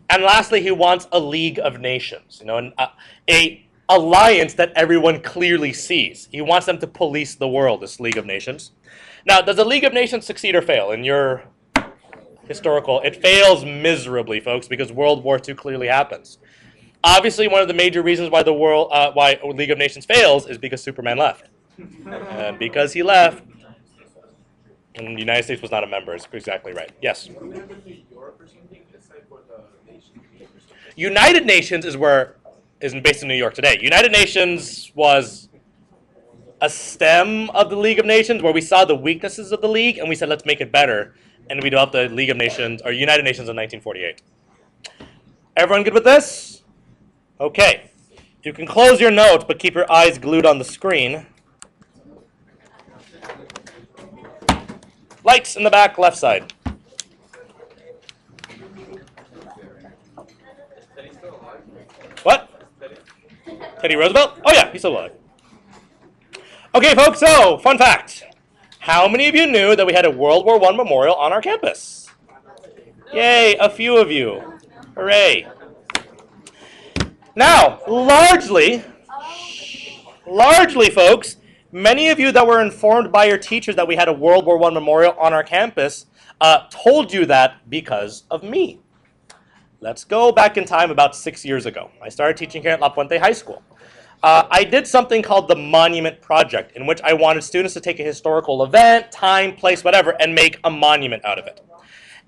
And lastly, he wants a League of Nations, a alliance that everyone clearly sees. He wants them to police the world, this League of Nations. Now, does the League of Nations succeed or fail in your historical? It fails miserably, folks, because World War II clearly happens. Obviously, one of the major reasons why why League of Nations fails is because Superman left. And because he left, and the United States was not a member. It's exactly right. Yes? United Nations is based in New York today. United Nations was a stem of the League of Nations where we saw the weaknesses of the League and we said, let's make it better. And we developed the League of Nations, or United Nations in 1948. Everyone good with this? Okay. You can close your notes, but keep your eyes glued on the screen. Lights in the back, left side. What? Teddy Roosevelt? Oh yeah, he's still alive. Okay, folks, so, fun fact. How many of you knew that we had a World War I memorial on our campus? Yay, a few of you. Hooray. Now, largely, folks, Many of you that were informed by your teachers that we had a World War I memorial on our campus told you that because of me. Let's go back in time about 6 years ago. I started teaching here at La Puente High School. I did something called the Monument Project, in which I wanted students to take a historical event, time, place, whatever, and make a monument out of it.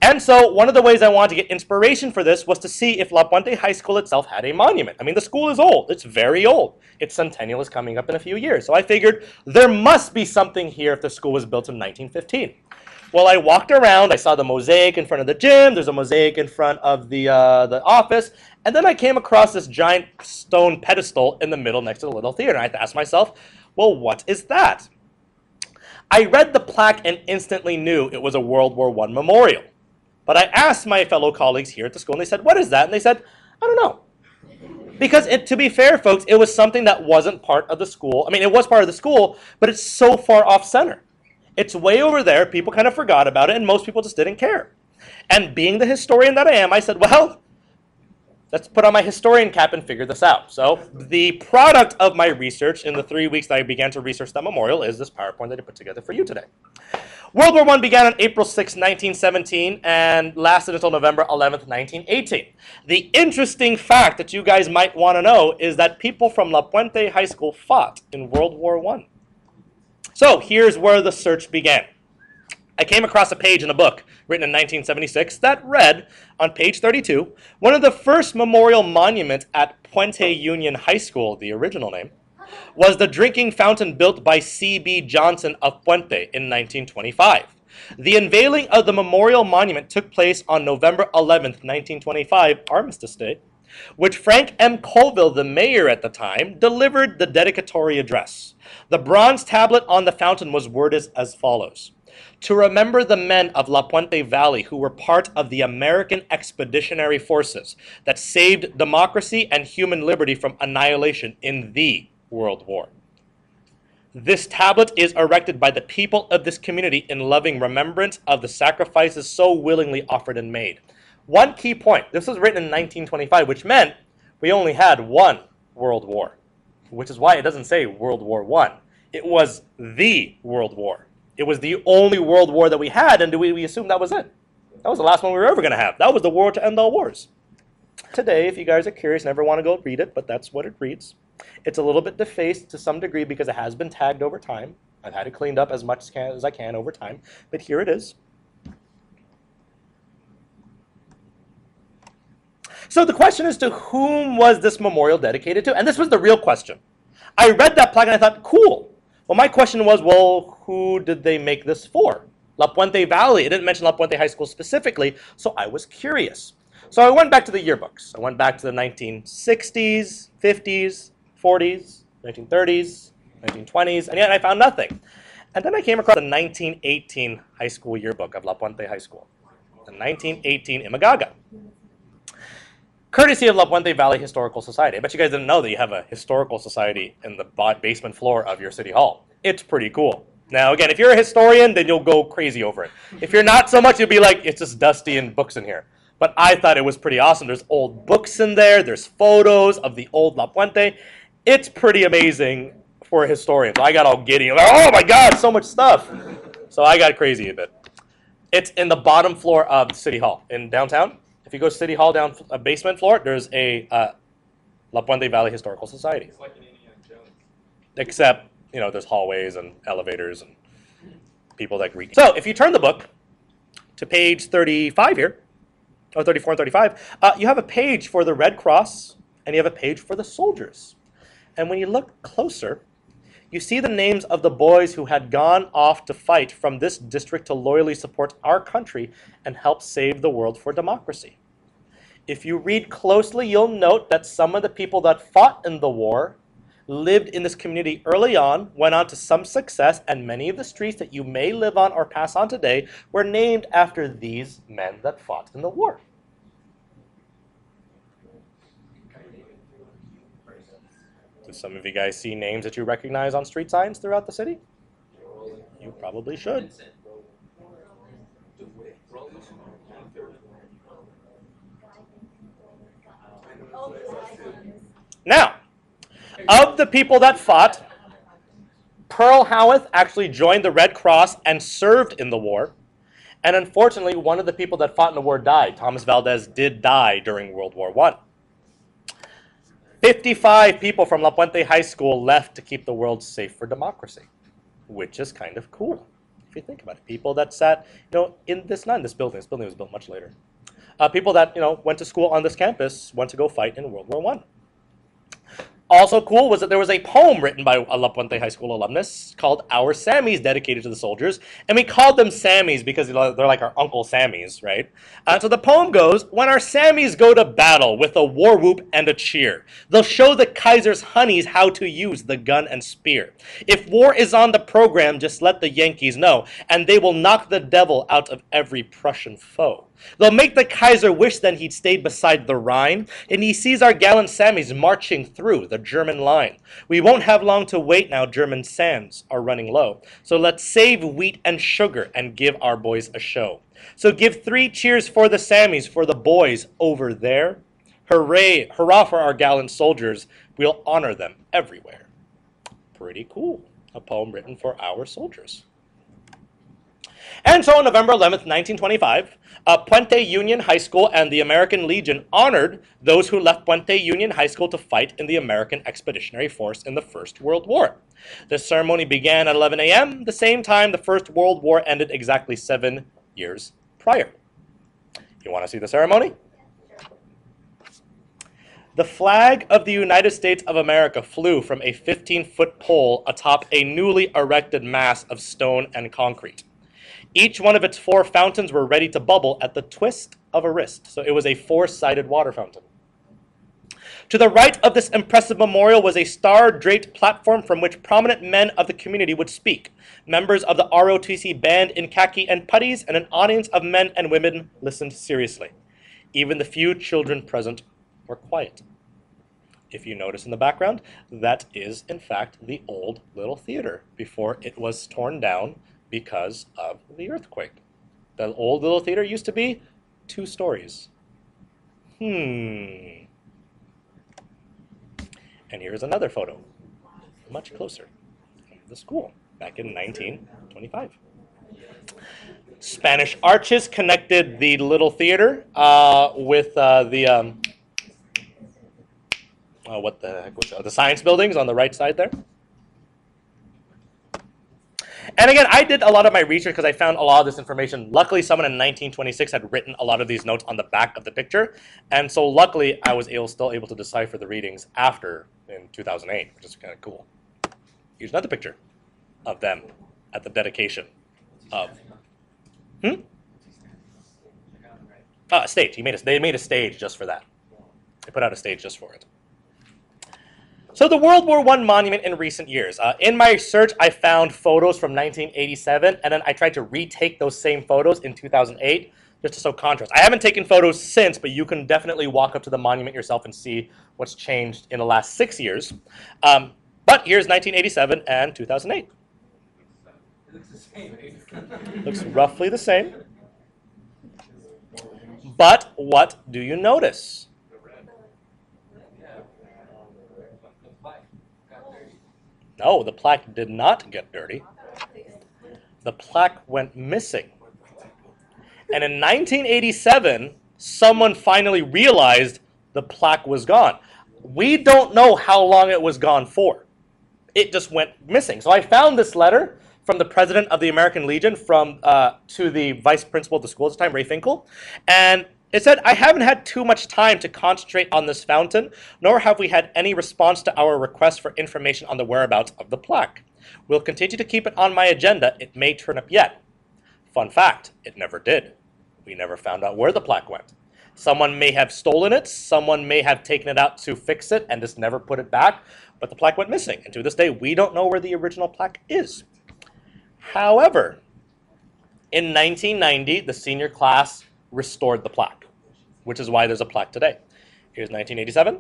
And so one of the ways I wanted to get inspiration for this was to see if La Puente High School itself had a monument. I mean, the school is old. It's very old. Its centennial is coming up in a few years. So I figured there must be something here if the school was built in 1915. Well, I walked around. I saw the mosaic in front of the gym. There's a mosaic in front of the office. And then I came across this giant stone pedestal in the middle next to the little theater. And I had to ask myself, well, what is that? I read the plaque and instantly knew it was a World War I memorial. But I asked my fellow colleagues here at the school, and they said, what is that? And they said, I don't know. Because to be fair, folks, it was something that wasn't part of the school. I mean, it was part of the school, but it's so far off center. It's way over there. People kind of forgot about it, and most people just didn't care. And being the historian that I am, I said, well, let's put on my historian cap and figure this out. So the product of my research in the 3 weeks that I began to research that memorial is this PowerPoint that I put together for you today. World War I began on April 6, 1917, and lasted until November 11th, 1918. The interesting fact that you guys might want to know is that people from La Puente High School fought in World War I. So here's where the search began. I came across a page in a book written in 1976 that read, on page 32, one of the first memorial monuments at Puente Union High School, the original name, was the drinking fountain built by C.B. Johnson of Puente in 1925. The unveiling of the memorial monument took place on November 11th, 1925, Armistice Day, which Frank M. Colville, the mayor at the time, delivered the dedicatory address. The bronze tablet on the fountain was worded as follows: to remember the men of La Puente Valley who were part of the American Expeditionary Forces that saved democracy and human liberty from annihilation in the World War. This tablet is erected by the people of this community in loving remembrance of the sacrifices so willingly offered and made. One key point, this was written in 1925, which meant we only had one World War, which is why it doesn't say World War I. It was the World War. It was the only World War that we had, and we assumed that was it. That was the last one we were ever going to have. That was the war to end all wars. Today, if you guys are curious and ever want to go read it, but that's what it reads. It's a little bit defaced to some degree because it has been tagged over time. I've had it cleaned up as much as I can over time, but here it is. So the question is, to whom was this memorial dedicated to? And this was the real question. I read that plaque and I thought, cool. Well, my question was, well, who did they make this for? La Puente Valley. It didn't mention La Puente High School specifically, so I was curious. So I went back to the yearbooks. I went back to the 1960s, 50s, 40s, 1930s, 1920s, and yet I found nothing. And then I came across the 1918 high school yearbook of La Puente High School. The 1918 Imagaga. Courtesy of La Puente Valley Historical Society. I bet you guys didn't know that you have a historical society in the basement floor of your city hall. It's pretty cool. Now, again, if you're a historian, then you'll go crazy over it. If you're not so much, you'll be like, it's just dusty and books in here. But I thought it was pretty awesome. There's old books in there. There's photos of the old La Puente. It's pretty amazing for a historian. So I got all giddy. I'm like, oh my God, so much stuff. So I got crazy a bit. It's in the bottom floor of the city hall in downtown. If you go to City Hall down a basement floor, there's a La Puente Valley Historical Society. It's like an Indiana Jones. Except, you know, there's hallways and elevators and people that read. So if you turn the book to page 35 here, or 34 and 35, you have a page for the Red Cross and you have a page for the soldiers. And when you look closer, you see the names of the boys who had gone off to fight from this district to loyally support our country and help save the world for democracy. If you read closely, you'll note that some of the people that fought in the war lived in this community early on, went on to some success, and many of the streets that you may live on or pass on today were named after these men that fought in the war. Do some of you guys see names that you recognize on street signs throughout the city? You probably should. Now, of the people that fought, Pearl Howard actually joined the Red Cross and served in the war. And unfortunately, one of the people that fought in the war died. Thomas Valdez did die during World War I. 55 people from La Puente High School left to keep the world safe for democracy, which is kind of cool if you think about it. People that sat, in this, not in this building. This building was built much later. People that, went to school on this campus went to go fight in World War I. Also cool was that there was a poem written by a La Puente High School alumnus called Our Sammies, dedicated to the soldiers. And we called them Sammies because they're like our Uncle Sammies, right? So the poem goes, when our Sammies go to battle with a war whoop and a cheer, they'll show the Kaiser's honeys how to use the gun and spear. If war is on the program, just let the Yankees know, and they will knock the devil out of every Prussian foe. They'll make the Kaiser wish then he'd stayed beside the Rhine, and he sees our gallant Sammies marching through the German line. We won't have long to wait now, German sands are running low. So let's save wheat and sugar and give our boys a show. So give 3 cheers for the Sammies, for the boys over there. Hooray, hurrah for our gallant soldiers. We'll honor them everywhere. Pretty cool. A poem written for our soldiers. And so on November 11th, 1925, Puente Union High School and the American Legion honored those who left Puente Union High School to fight in the American Expeditionary Force in the First World War. The ceremony began at 11 a.m., the same time the First World War ended exactly 7 years prior. You want to see the ceremony? The flag of the United States of America flew from a 15-foot pole atop a newly erected mass of stone and concrete. Each one of its 4 fountains were ready to bubble at the twist of a wrist. So it was a 4-sided water fountain. To the right of this impressive memorial was a star-draped platform from which prominent men of the community would speak. Members of the ROTC band in khaki and puttees, and an audience of men and women listened seriously. Even the few children present were quiet. If you notice in the background, that is in fact the old little theater before it was torn down because of the earthquake. The old little theater used to be 2 stories. And here's another photo, much closer, of the school back in 1925. Spanish arches connected the little theater with the what the heck was the science buildings on the right side there. And again, I did a lot of my research because I found a lot of this information. Luckily, someone in 1926 had written a lot of these notes on the back of the picture. And so luckily, I was still able to decipher the readings after in 2008, which is kind of cool. Here's another picture of them at the dedication of... A stage. They made a stage just for that. They put out a stage just for it. So the World War I monument in recent years. In my search, I found photos from 1987, and then I tried to retake those same photos in 2008, just to show contrast. I haven't taken photos since, but you can definitely walk up to the monument yourself and see what's changed in the last 6 years. But here's 1987 and 2008. It looks the same. Looks roughly the same. But what do you notice? No, the plaque did not get dirty. The plaque went missing. And in 1987, someone finally realized the plaque was gone. We don't know how long it was gone for. It just went missing. So I found this letter from the president of the American Legion to the vice principal of the school at the time, Ray Finkel. And it said, I haven't had too much time to concentrate on this fountain, nor have we had any response to our request for information on the whereabouts of the plaque. We'll continue to keep it on my agenda. It may turn up yet. Fun fact, it never did. We never found out where the plaque went. Someone may have stolen it, someone may have taken it out to fix it and just never put it back, but the plaque went missing. And to this day, we don't know where the original plaque is. However, in 1990, the senior class restored the plaque, which is why there's a plaque today. Here's 1987.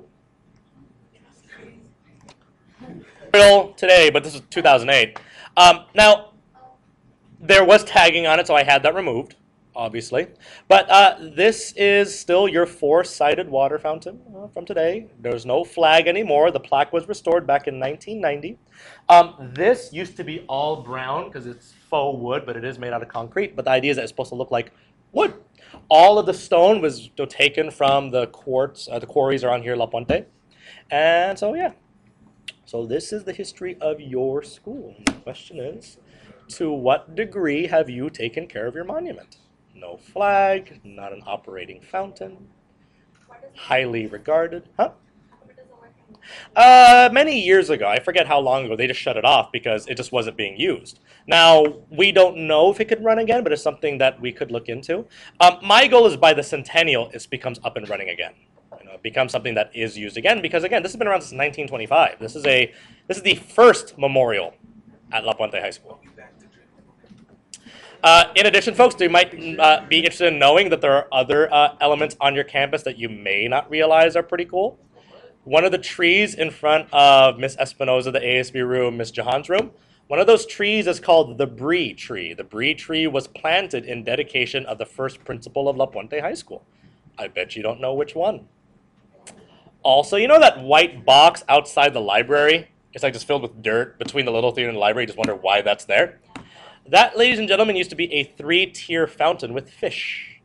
Today, but this is 2008. Now, there was tagging on it, so I had that removed. obviously. But this is still your four-sided water fountain from today. There's no flag anymore. The plaque was restored back in 1990. This used to be all brown because it's faux wood, but it is made out of concrete. But the idea is that it's supposed to look like wood. All of the stone was taken from the quartz, the quarries around here, La Puente. And so, yeah. So this is the history of your school. The question is, to what degree have you taken care of your monument? No flag, not an operating fountain, highly regarded. Huh? Many years ago, I forget how long ago, they just shut it off because it just wasn't being used. Now, we don't know if it could run again, but it's something that we could look into. My goal is by the centennial, it becomes up and running again. It becomes something that is used again because, again, this has been around since 1925. This is the first memorial at La Puente High School. In addition, folks, you might be interested in knowing that there are other elements on your campus that you may not realize are pretty cool. One of the trees in front of Miss Espinoza, the ASB room, Miss Jahan's room, one of those trees is called the Brie tree. The Brie tree was planted in dedication of the first principal of La Puente High School. I bet you don't know which one. Also, you know that white box outside the library? It's like just filled with dirt between the little theater and the library. You just wonder why that's there. That, ladies and gentlemen, used to be a 3-tier fountain with fish.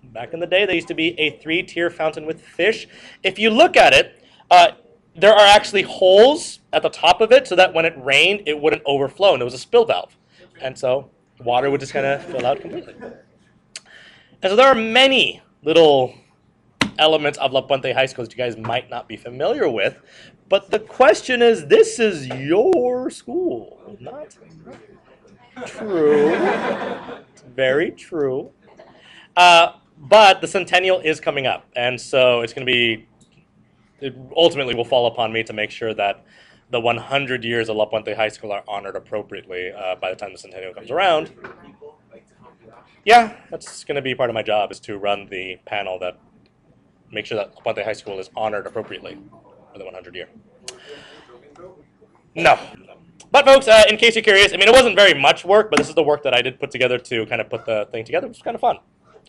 Back in the day, there used to be a 3-tier fountain with fish. If you look at it, there are actually holes at the top of it so that when it rained, it wouldn't overflow, and it was a spill valve. And so water would just kind of fill out completely. And so there are many little elements of La Puente High School that you guys might not be familiar with. But the question is, this is your school, not true. It's very true. But the centennial is coming up, and so it's going to be, it ultimately will fall upon me to make sure that the 100 years of La Puente High School are honored appropriately by the time the centennial comes around. Yeah, that's going to be part of my job, is to run the panel that make sure that La Puente High School is honored appropriately for the 100 year. No. But folks, in case you're curious, I mean, it wasn't very much work, but this is the work that I did put together to kind of put the thing together, which was kind of fun.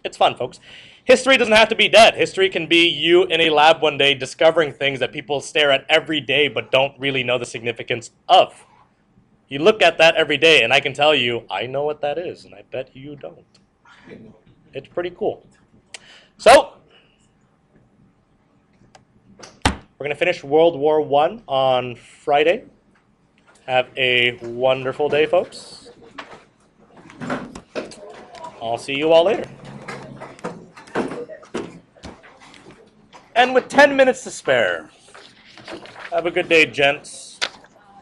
It's fun, folks. History doesn't have to be dead. History can be you in a lab one day discovering things that people stare at every day but don't really know the significance of. You look at that every day, and I can tell you, I know what that is, and I bet you don't. It's pretty cool. So, we're going to finish World War I on Friday. Have a wonderful day, folks. I'll see you all later. And with 10 minutes to spare, have a good day, gents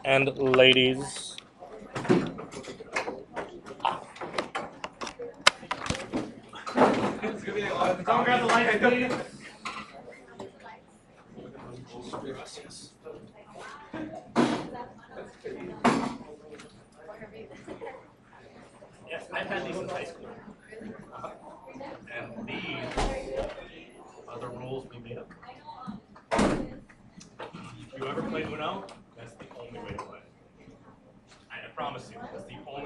and ladies. Don't grab the light, please. Yes, I've had these in high school. And these are the rules we made up. You ever played Uno?